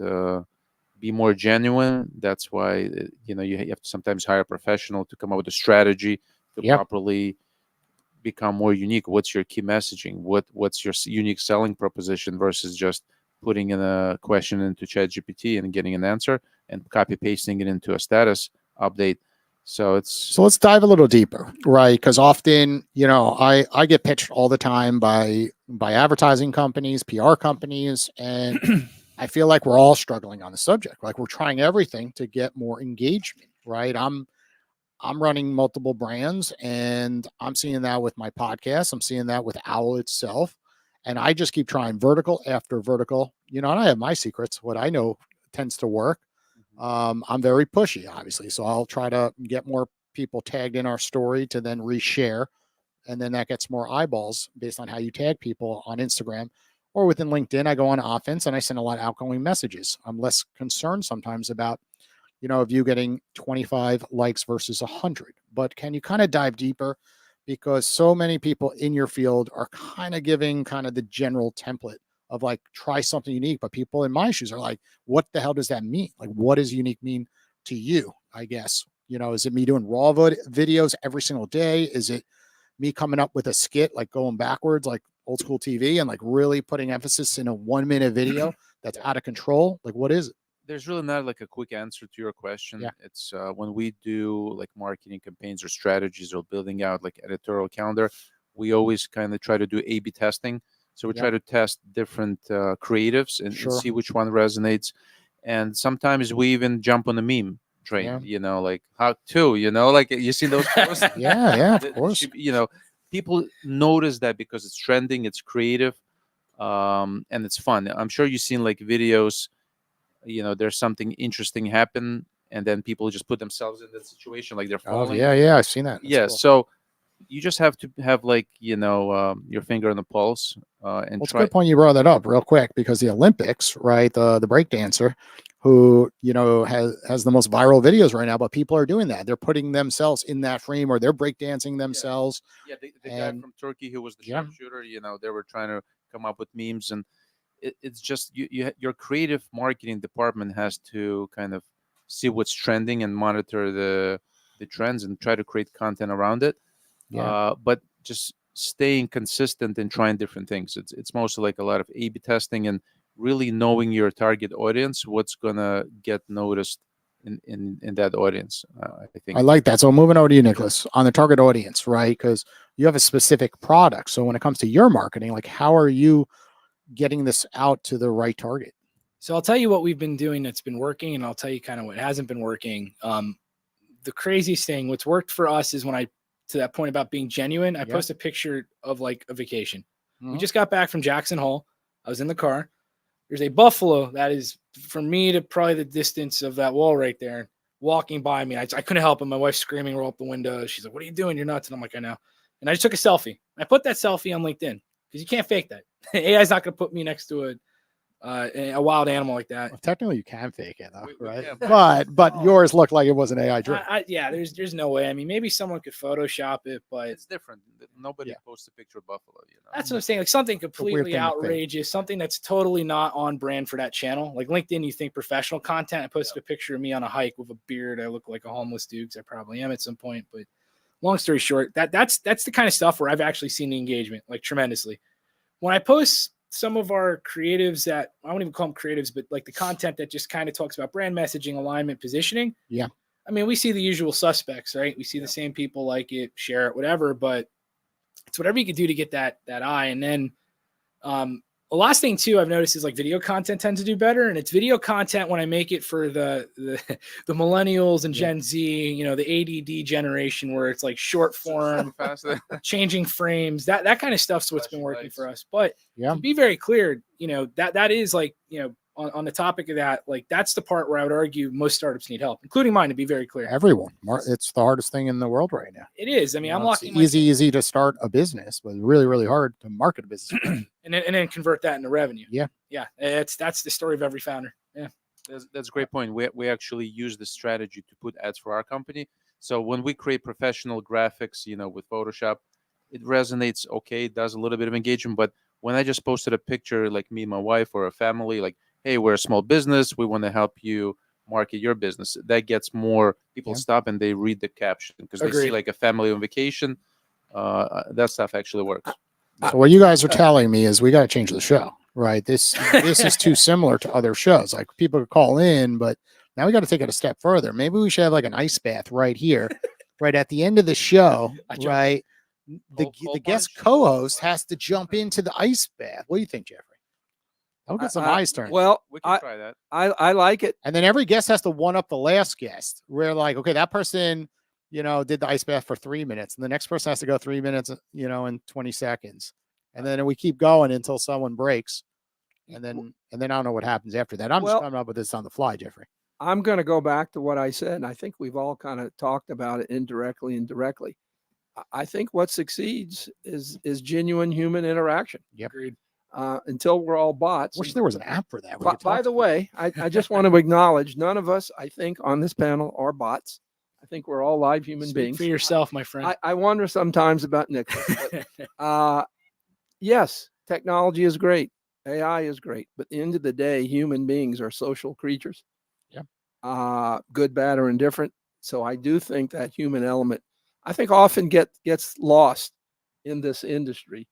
be more genuine. That's why you have to sometimes hire a professional to come up with a strategy to properly become more unique. What's your key messaging? What's your unique selling proposition versus just putting in a question into ChatGPT and getting an answer and copy pasting it into a status update. So let's dive a little deeper, right? Because often, I get pitched all the time by advertising companies, PR companies, and I feel like we're all struggling on the subject. Like, we're trying everything to get more engagement, right? I'm running multiple brands, and I'm seeing that with my podcast. I'm seeing that with Owwll itself. And I just keep trying vertical after vertical, and I have my secrets, what I know tends to work. I'm very pushy, obviously. So I'll try to get more people tagged in our story to then reshare. And then that gets more eyeballs based on how you tag people on Instagram or within LinkedIn. I go on offense and I send a lot of outgoing messages. I'm less concerned sometimes about, of you getting 25 likes versus 100. But can you kind of dive deeper? Because so many people in your field are kind of giving kind of the general template of like try something unique. But people in my shoes are like, what the hell does that mean? Like, what does unique mean to you? I guess, is it me doing raw videos every single day? Is it me coming up with a skit, like going backwards, like old school TV, and like really putting emphasis in a 1 minute video that's out of control? Like, what is it? There's really not like a quick answer to your question. Yeah. It's when we do like marketing campaigns or strategies or building out like editorial calendar, we always kind of try to do A/B testing. So we try to test different creatives and see which one resonates. And sometimes we even jump on the meme train, like how to, like you see those posts? Yeah, of course. People notice that because it's trending, it's creative, and it's fun. I'm sure you've seen like videos, there's something interesting happen, and then people just put themselves in that situation, like they're falling. Oh, yeah, I've seen that. That's cool. So you just have to have like, your finger on the pulse, and Well, it's try. a good point you brought that up real quick, because the Olympics, right? The break dancer who, has the most viral videos right now, but people are doing that. They're putting themselves in that frame, or they're breakdancing themselves. Yeah, the guy from Turkey who was the sharpshooter, they were trying to come up with memes, and it's just your creative marketing department has to kind of see what's trending and monitor the trends and try to create content around it. But just staying consistent and trying different things. It's mostly like a lot of A/B testing and really knowing your target audience, what's gonna get noticed in that audience. I think I like that. So moving over to you, Nicolas, on the target audience, right? Because you have a specific product. So when it comes to your marketing, like how are you getting this out to the right target? So I'll tell you what we've been doing that's been working, and I'll tell you kind of what hasn't been working. The craziest thing, what's worked for us is when to that point about being genuine, I post a picture of like a vacation. We just got back from Jackson Hole. I was in the car. There's a buffalo that is from me to probably the distance of that wall right there, walking by me. I couldn't help it. My wife's screaming, roll up the window. She's like, "What are you doing? You're nuts." And I'm like, "I know." And I just took a selfie. I put that selfie on LinkedIn because you can't fake that. AI is not going to put me next to a wild animal like that. Well, technically, you can fake it, though, We right? can. But yours looked like it was an AI driven. Yeah, there's no way. I mean, maybe someone could Photoshop it, but it's different. Nobody posts a picture of buffalo. That's what I'm saying. Like something completely thing to fake. outrageous, something that's totally not on brand for that channel. Like LinkedIn, you think professional content. I posted a picture of me on a hike with a beard. I look like a homeless dude because I probably am at some point. But long story short, that's the kind of stuff where I've actually seen the engagement like tremendously. When I post some of our creatives that I won't even call them creatives, but like the content that just kind of talks about brand messaging, alignment, positioning. Yeah. I mean, we see the usual suspects, right? We see the same people like it, share it, whatever, but it's whatever you can do to get that eye. And then the last thing too, I've noticed is like video content tends to do better. And it's video content when I make it for the millennials and Gen Z, the ADD generation where it's like short form, changing frames, that kind of stuff's what's been working for us. But to be very clear, that is like, on the topic of that, like that's the part where I would argue most startups need help, including mine, to be very clear. Everyone. It's the hardest thing in the world right now. It is. I mean, I'm lucky. It's easy to start a business, but really, really hard to market a business. and then convert that into revenue. Yeah. Yeah. That's the story of every founder. Yeah. That's a great point. We actually use the strategy to put ads for our company. So when we create professional graphics, with Photoshop, it resonates. Okay. It does a little bit of engagement, but when I just posted a picture, like me and my wife or a family, like, hey, we're a small business, we want to help you market your business, that gets more people stop and they read the caption because they see like a family on vacation. That stuff actually works. So what you guys are telling me is we got to change the show, right? This is too similar to other shows. Like people could call in, but now we got to take it a step further. Maybe we should have like an ice bath right here, right at the end of the show, right? The guest co-host has to jump into the ice bath. What do you think, Jeffrey? I'll get some eyes turned. Well, we can try that. I like it. And then every guest has to one up the last guest. We're like, okay, that person, did the ice bath for 3 minutes, and the next person has to go 3 minutes, in 20 seconds. And then we keep going until someone breaks. And then I don't know what happens after that. I'm just coming up with this on the fly, Jeffrey. I'm going to go back to what I said. And I think we've all kind of talked about it indirectly and directly. I think what succeeds is genuine human interaction. Yep. Agreed. Until we're all bots. Wish there was an app for that. By the way, I just want to acknowledge none of us, I think, on this panel are bots. I think we're all live human beings. For yourself, my friend. I wonder sometimes about Nicolas. Yes, technology is great. AI is great, but at the end of the day, human beings are social creatures. Yeah. Good, bad, or indifferent. So I do think that human element, I think, often gets lost in this industry.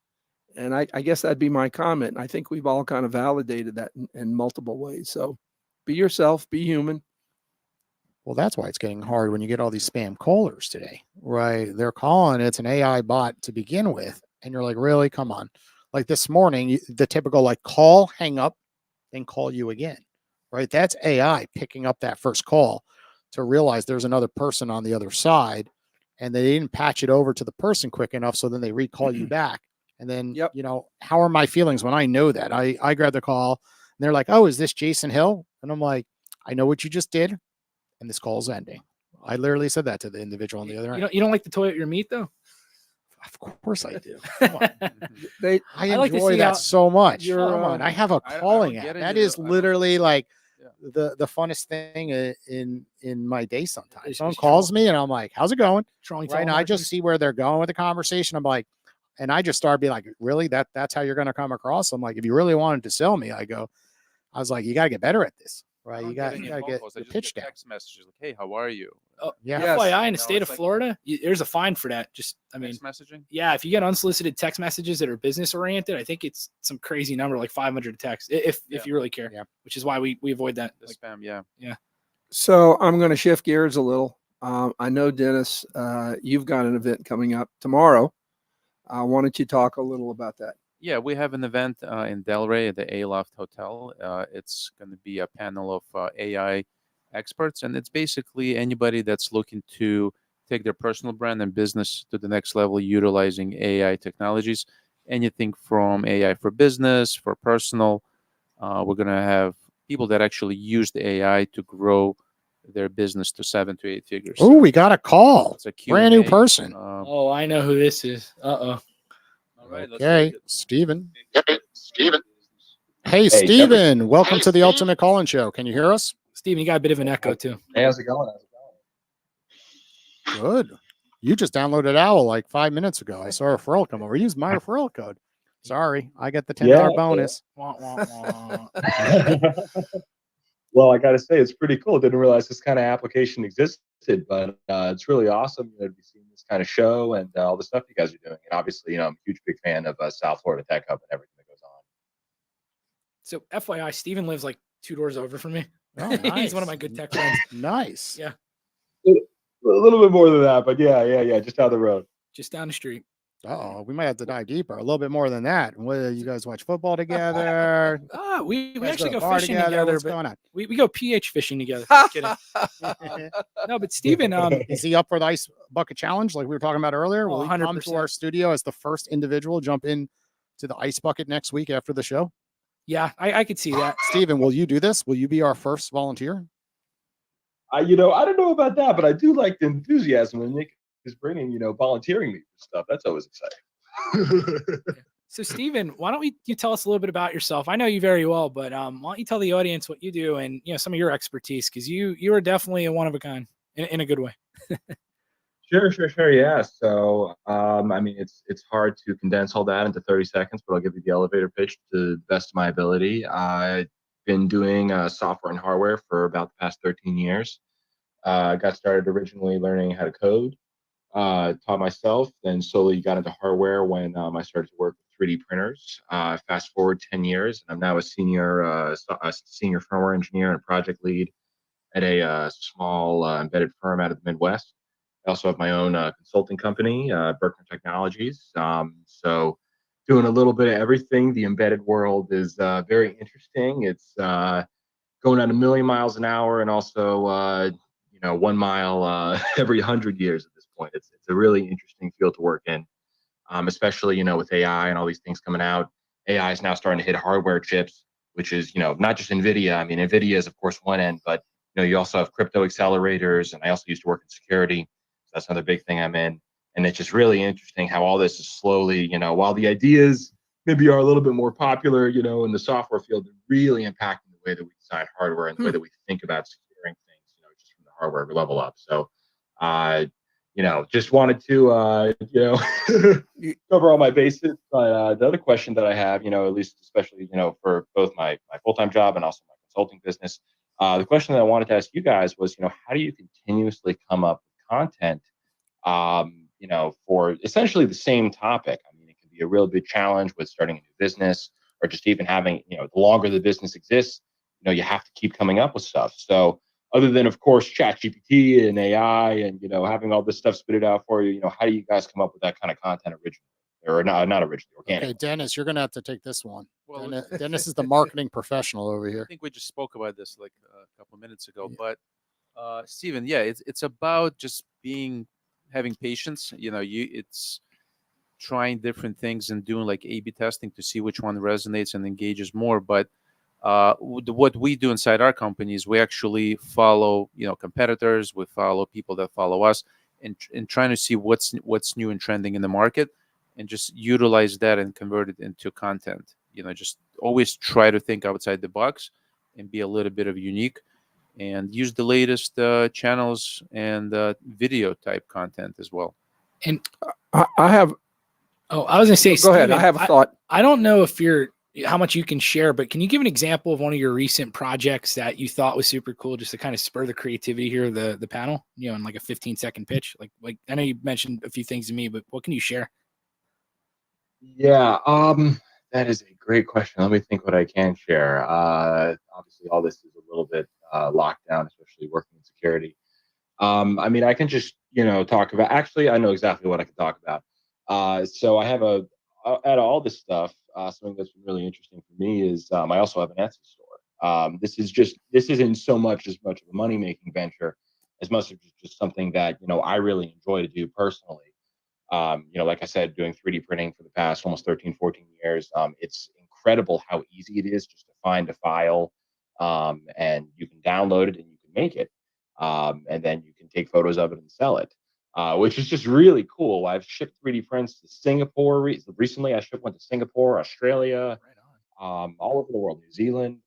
And I guess that'd be my comment. I think we've all kind of validated that in multiple ways. So be yourself, be human. Well, that's why it's getting hard when you get all these spam callers today, right? They're calling, it's an AI bot to begin with. And you're like, really? Come on. Like this morning, the typical like call, hang up, then call you again, right? That's AI picking up that first call to realize there's another person on the other side, and they didn't patch it over to the person quick enough. So then they recall you back. And then, Yep. you know, how are my feelings when I know that? I grab the call and they're like, oh, is this Jason Hill? And I'm like, I know what you just did, and this call's ending. I literally said that to the individual on the other end. You don't like to toy at your meat though? Of course I do. Come on. They, I I like to enjoy see that how so much. you're, Come on. I have a I don't calling get app. it That either. is I don't- literally like Yeah. the funnest thing in my day sometimes. Is- Someone is calls troll- me and I'm like, how's it going? Trolling Right now, I just telemarketers? see where they're going with the conversation. I'm like, and I just started being like, really? That's how you're going to come across? I'm like, if you really wanted to sell me, I was like, you got to get better at this, I right? don't You get got any to phone get calls. I your just pitch get down. text messages like, "Hey, how are you?" Oh, Yeah. Yes. FYI, in the No, state of it's like- Florida, there's a fine for that. Just, I mean, Text messaging. yeah, if you get unsolicited text messages that are business oriented, I think it's some crazy number, like 500 texts, if Yeah. you really care. Yeah. Which is why we avoid that. The Like, spam. Yeah. so I'm going to shift gears a little. I know, Dennis, you've got an event coming up tomorrow. Why don't you talk a little about that? Yeah, we have an event in Delray at the Aloft Hotel. It's going to be a panel of AI experts, and it's basically anybody that's looking to take their personal brand and business to the next level utilizing AI technologies. Anything from AI for business, for personal. We're going to have people that actually use the AI to grow their business to 7 to 8 figures. Oh, we got a call. It's a Brand new Q&A. person. oh, I know who this is. Uh-oh. All right, let's Okay, take it. Steven. Steven. Hey, Jeffrey. Steven. Welcome Hey, to the Steven. Ultimate Call-In Show. Can you hear us? Steven, you got a bit of an echo too. Hey, how's it going? Good. You just downloaded Owwll like 5 minutes ago. I saw a referral come over. Use my referral code. Sorry, I get the $10 Yeah. bonus. Wah, wah, wah. Well, I got to say, it's pretty cool. Didn't realize this kind of application existed, but it's really awesome to be seeing this kind of show and all the stuff you guys are doing. And obviously, I'm a huge, big fan of South Florida Tech Hub and everything that goes on. So FYI, Steven lives like 2 doors over from me. Oh, He's one of nice. my good tech friends. Nice. Yeah. A little bit more than that, but yeah, just down the road. Just down the street. Uh-oh, we might have to dive deeper. A little bit more than that. What, you guys watch football together? We You guys actually to the go bar fishing together, What's but going on? we go pH fishing together. Just kidding. No, but Steven, Is he up for the ice bucket challenge like we were talking about earlier? Oh, Will he come to our 100%. studio as the first individual jump in to the ice bucket next week after the show? yeah, I could see that. Steven, will you do this? Will you be our first volunteer? I don't know about that, but I do like the enthusiasm that Nick is bringing. Volunteering me for stuff. That's always exciting. So Steven, why don't you tell us a little bit about yourself? I know you very well, but why don't you tell the audience what you do and some of your expertise, because you are definitely a one of a kind in a good way. Sure. Yeah. So, it's hard to condense all that into 30 seconds, but I'll give you the elevator pitch to the best of my ability. I've been doing software and hardware for about the past 13 years. Got started originally learning how to code, taught myself, then slowly got into hardware when I started to work with 3D printers. Fast forward 10 years, and I'm now a senior firmware engineer and a project lead at a small embedded firm out of the Midwest. I also have my own consulting company, Berkner Technologies. So doing a little bit of everything. The embedded world is very interesting. It's going at a million miles an hour and also 1 mile every 100 years at this point. It's a really interesting field to work in, especially with AI and all these things coming out. AI is now starting to hit hardware chips, which is not just NVIDIA. I mean, NVIDIA is of course one end, but you also have crypto accelerators, and I also used to work in security. So that's another big thing I'm in. And it's just really interesting how all this is slowly, while the ideas maybe are a little bit more popular, in the software field, they're really impacting the way that we design hardware and the way that we think about securing things, just from the hardware level up. So, just wanted to, cover all my bases. But the other question that I have, at least especially, for both my full-time job and also my consulting business, the question that I wanted to ask you guys was, how do you continuously come up with content, for essentially the same topic? I mean, it can be a real big challenge with starting a new business or just even having, the longer the business exists, you have to keep coming up with stuff. So other than, of course, ChatGPT and AI and, having all this stuff spit it out for you, how do you guys come up with that kind of content originally? Or not originally, organic? Okay, Dennis, you're gonna have to take this one. Well, Dennis is the marketing professional over I here. think we just spoke about this like a couple of minutes ago, Yeah. but Stephen, yeah, it's about just having patience. It's trying different things and doing like A/B testing to see which one resonates and engages more. But what we do inside our company is we actually follow, competitors. We follow people that follow us, and trying to see what's new and trending in the market, and just utilize that and convert it into content. Just always try to think outside the box and be a little bit of unique, and use the latest channels and video type content as well. And I have. oh, I was gonna say, Go ahead. Steven, I have a thought. I don't know how much you can share, but can you give an example of one of your recent projects that you thought was super cool, just to kind of spur the creativity here of the panel, in like a 15-second pitch? Like I know you mentioned a few things to me, but what can you share? Yeah, that is a great question. Let me think what I can share. Obviously, all this is a little bit locked down, especially working in security. I mean, I can just talk about. Actually, I know exactly what I can talk about. So I have out of all this stuff, something that's been really interesting for me is I also have an Etsy store. This isn't so much as much of a money making venture as much as just something that I really enjoy to do personally. Like I said, doing 3D printing for the past almost 13, 14 years. It's incredible how easy it is just to find a file, and you can download it and you can make it. And then you can take photos of it and sell it, which is just really cool. I've shipped 3D prints to Singapore recently. I went to Singapore, Australia, all over the world, New Zealand.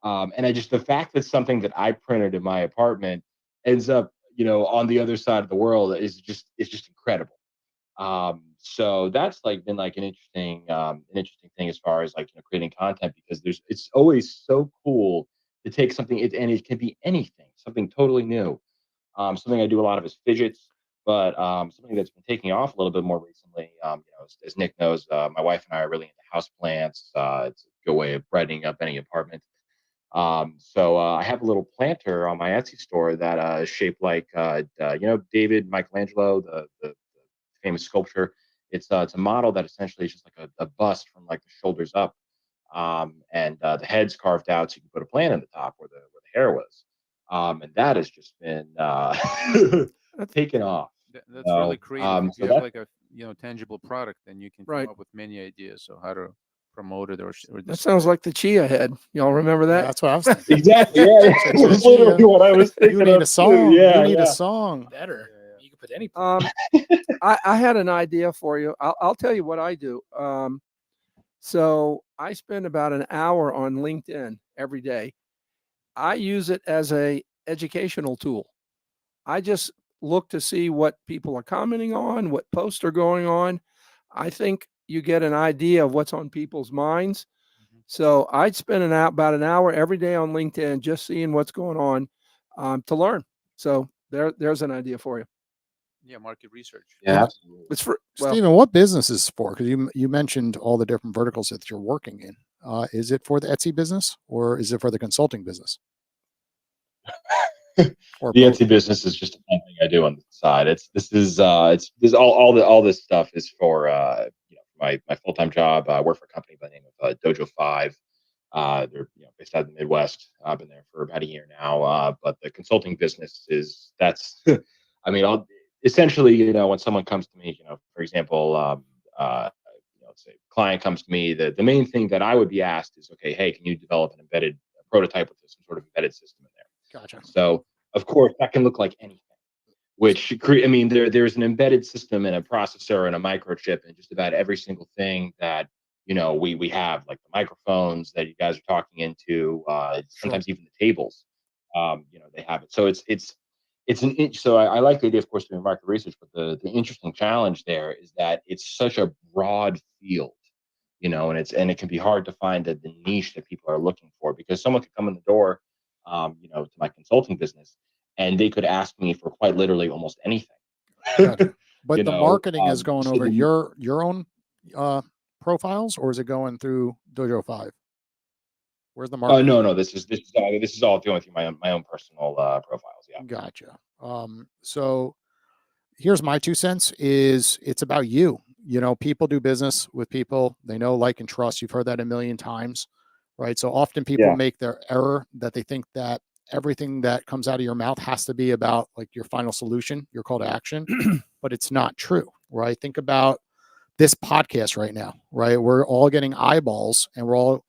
And the fact that something that I printed in my apartment ends up, on the other side of the world it's just incredible. So that's been an interesting thing as far as creating content, because it's always so cool to take something, and it can be anything, something totally new. Something I do a lot of is fidgets, but something that's been taking off a little bit more recently. As Nick knows, my wife and I are really into house plants. It's a good way of brightening up any apartment. So I have a little planter on my Etsy store that is shaped like David Michelangelo, the famous sculpture. It's a model that essentially is just like a bust from like the shoulders up, and the head's carved out so you can put a plant in the top where the hair was, and that has just been taken off. That's really creative. If So you have that like a tangible product, then you can Right. come up with many ideas of how to promote it or That sounds like the chia head. Y'all remember Yeah, that? that's what I was thinking. exactly, yeah, that's literally what I was thinking. You need of a too. song. Yeah, You need yeah. a song. Better. You can put any. I had an idea for you. I'll tell you what I do. So I spend about an hour on LinkedIn every day. I use it as a educational tool. I just look to see what people are commenting on, what posts are going on. I think you get an idea of what's on people's minds. So I'd spend about an hour every day on LinkedIn just seeing what's going on, to learn. So there's an idea for you. Yeah, market research. Yeah, absolutely. It's for Stephen, what business is this for? Because you mentioned all the different verticals that you're working in. Is it for the Etsy business, or is it for the consulting business? Or The both? Etsy business is just a fun thing I do on the side. This all this stuff is for my full time job. I work for a company by the name of Dojo 5. They're based out of the Midwest. I've been there for about a year now. But the consulting business that's I mean, essentially, when someone comes to me, for example, let's say a client comes to me, the main thing that I would be asked is, okay, hey, can you develop an embedded prototype with some sort of embedded system in there? Gotcha. So of course that can look like anything. There's an embedded system and a processor and a microchip and just about every single thing that we have, like the microphones that you guys are talking into, sometimes even the tables, they have it. So so I like the idea, of course, doing market research, but the interesting challenge there is that it's such a broad field, and it can be hard to find the niche that people are looking for, because someone could come in the door, to my consulting business, and they could ask me for quite literally almost anything. Gotcha. But You the know, marketing is going so over your own profiles, or is it going through Dojo 5? Where's the marketing? no, this is all going through my own personal profiles. Yeah. Gotcha. So here's my 2 cents: is it's about you. People do business with people they know, like, and trust. You've heard that a million times, right? So often people Yeah. make their error that they think that everything that comes out of your mouth has to be about, like, your final solution, your call to action, but it's not true, right? Think about this podcast right now, right? We're all getting eyeballs, and we're all,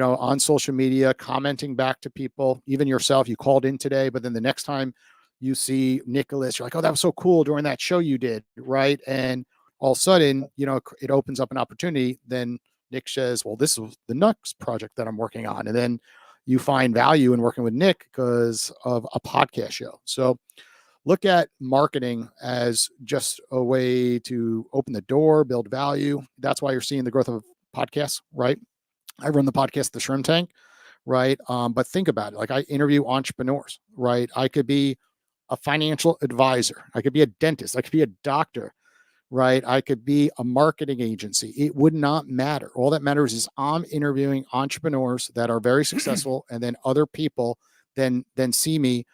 on social media, commenting back to people, even yourself. You called in today, but then the next time you see Nicolas, you're like, oh, that was so cool during that show you did, right? And all of a sudden, it opens up an opportunity. Then Nick says, well, this is the next project that I'm working on. And then you find value in working with Nick because of a podcast show. So look at marketing as just a way to open the door, build value. That's why you're seeing the growth of podcasts, right? I run the podcast, The Shrimp Tank, right? But think about it. Like, I interview entrepreneurs, right? I could be a financial advisor. I could be a dentist. I could be a doctor, right? I could be a marketing agency. It would not matter. All that matters is I'm interviewing entrepreneurs that are very successful, and then other people then see me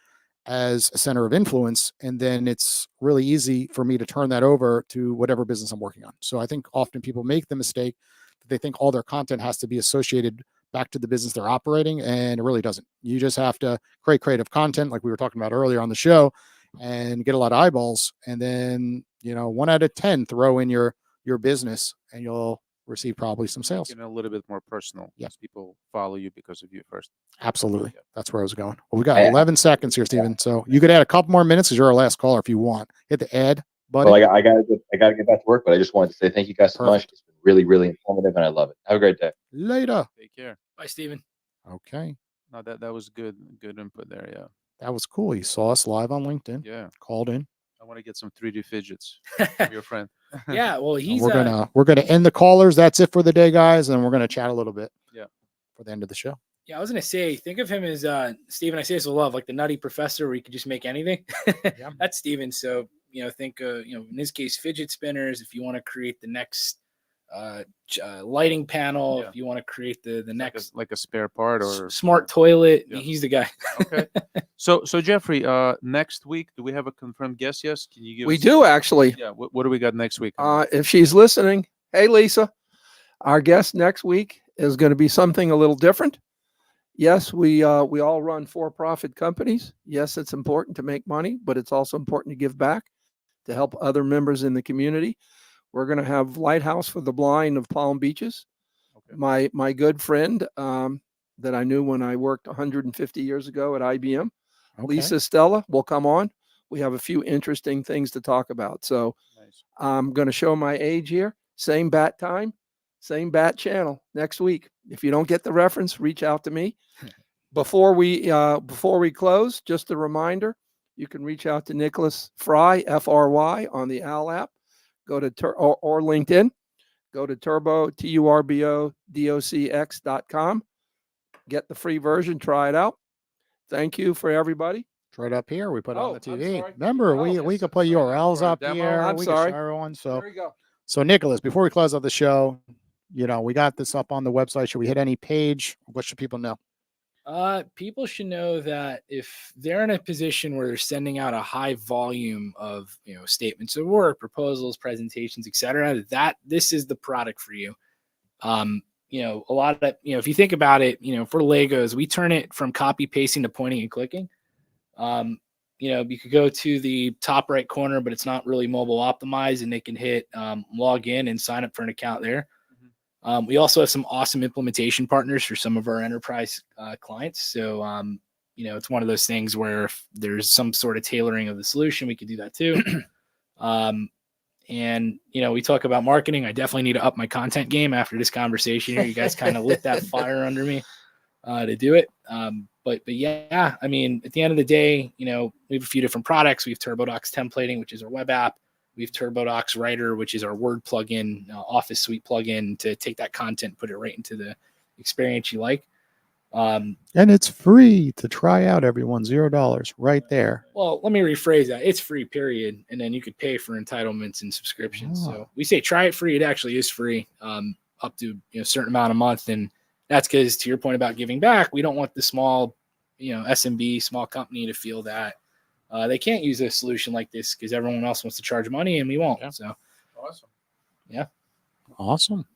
as a center of influence. And then it's really easy for me to turn that over to whatever business I'm working on. So I think often people make the mistake that they think all their content has to be associated back to the business they're operating, and it really doesn't. You just have to create creative content, like we were talking about earlier on the show, and get a lot of eyeballs. And then, 1 out of 10, throw in your business, and you'll receive probably some sales. A little bit more personal. Yeah. Yes, people follow you because of you first. Absolutely. Yeah. That's where I was going. Well, we got 11 seconds here, Stephen. So you could add a couple more minutes, because you're our last caller if you want. Hit the add button. Well, I gotta get back to work, but I just wanted to say thank you guys so much. Perfect. It's been really, really informative, and I love it. Have a great day. Later. Take care. Bye, Steven. Okay. No, that was good input there. Yeah. That was cool. He saw us live on LinkedIn, Yeah. called in. I want to get some 3D fidgets from your friend. Yeah, well, And he's we're gonna end the callers. That's it for the day, guys, and we're gonna chat a little bit. Yeah. For the end of the show. yeah, I was gonna say, think of him as Steven. I say this with love, like the Nutty Professor, where he could just make anything. Yeah. That's Steven. So think in his case, fidget spinners. If you want to create the next lighting panel, Yeah. if you want to create the next like a spare part or smart toilet, Yeah. he's the guy. Okay. So Jeffrey, next week, do we have a confirmed guest? Yes. Can you give We us? do actually. Yeah. What do we got next week? If she's listening, hey, Lisa, our guest next week is going to be something a little different. Yes, we all run for-profit companies. Yes, it's important to make money, but it's also important to give back, to help other members in the community. We're going to have Lighthouse for the Blind of Palm Beaches. Okay. My good friend that I knew when I worked 150 years ago at IBM, Okay. Lisa Stella, will come on. We have a few interesting things to talk about. So Nice. I'm going to show my age here. Same bat time, same bat channel next week. If you don't get the reference, reach out to me. Before we close, just a reminder, you can reach out to Nicolas Fry, Fry, on the Owwll app. Go to or LinkedIn. Go to turbodocx.com. Get the free version. Try it out. Thank you for everybody. It's right up here. We put it on the I'm TV. sorry. Remember, Oh, we yes, could put sorry. URLs For a up demo? here. I'm We sorry. can show everyone. So, There you go. so Nicolas, before we close out the show, we got this up on the website. Should we hit any page? What should people know? People should know that if they're in a position where they're sending out a high volume of statements of work, proposals, presentations, etc., that this is the product for you. A lot of that, if you think about it, for Legos, we turn it from copy pasting to pointing and clicking. You could go to the top right corner, but it's not really mobile optimized, and they can hit log in and sign up for an account there. We also have some awesome implementation partners for some of our enterprise clients. So, it's one of those things where if there's some sort of tailoring of the solution, we could do that too. And we talk about marketing. I definitely need to up my content game after this conversation here. You guys kind of lit that fire under me. to do it. But yeah, I mean, at the end of the day, we have a few different products. We have TurboDocs templating, which is our web app. We have TurboDocs Writer, which is our Word plugin, Office Suite plugin to take that content, put it right into the experience you like. And it's free to try out, everyone. $0 right there. Well, let me rephrase that. It's free, period. And then you could pay for entitlements and subscriptions. Oh. So we say try it free. It actually is free up to a certain amount a month. And that's because, to your point about giving back, we don't want the small, SMB, small company to feel that they can't use a solution like this because everyone else wants to charge money and we won't. Yeah. So Awesome. Yeah. Awesome.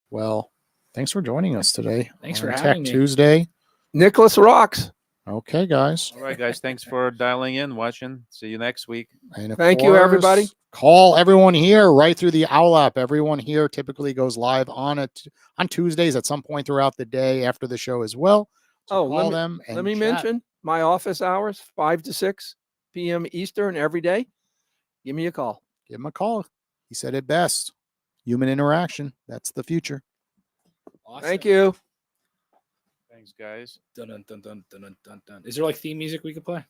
Well, thanks for joining us today. Thanks on for Tech having me. Tuesday. Nicholas rocks. Okay, guys. All right, guys. Thanks for dialing in, watching. See you next week. And of Thank you, everybody. course, call everyone here right through the Owwll app. Everyone here typically goes live on Tuesdays at some point throughout the day after the show as well. So Oh, call them and Let me chat. mention my office hours, 5 to 6 p.m. Eastern every day. Give me a call. Give him a call. He said it best. Human interaction. That's the future. awesome. Thank you. Thanks, guys. Dun, dun, dun, dun, dun, dun, dun. Is there like theme music we could play?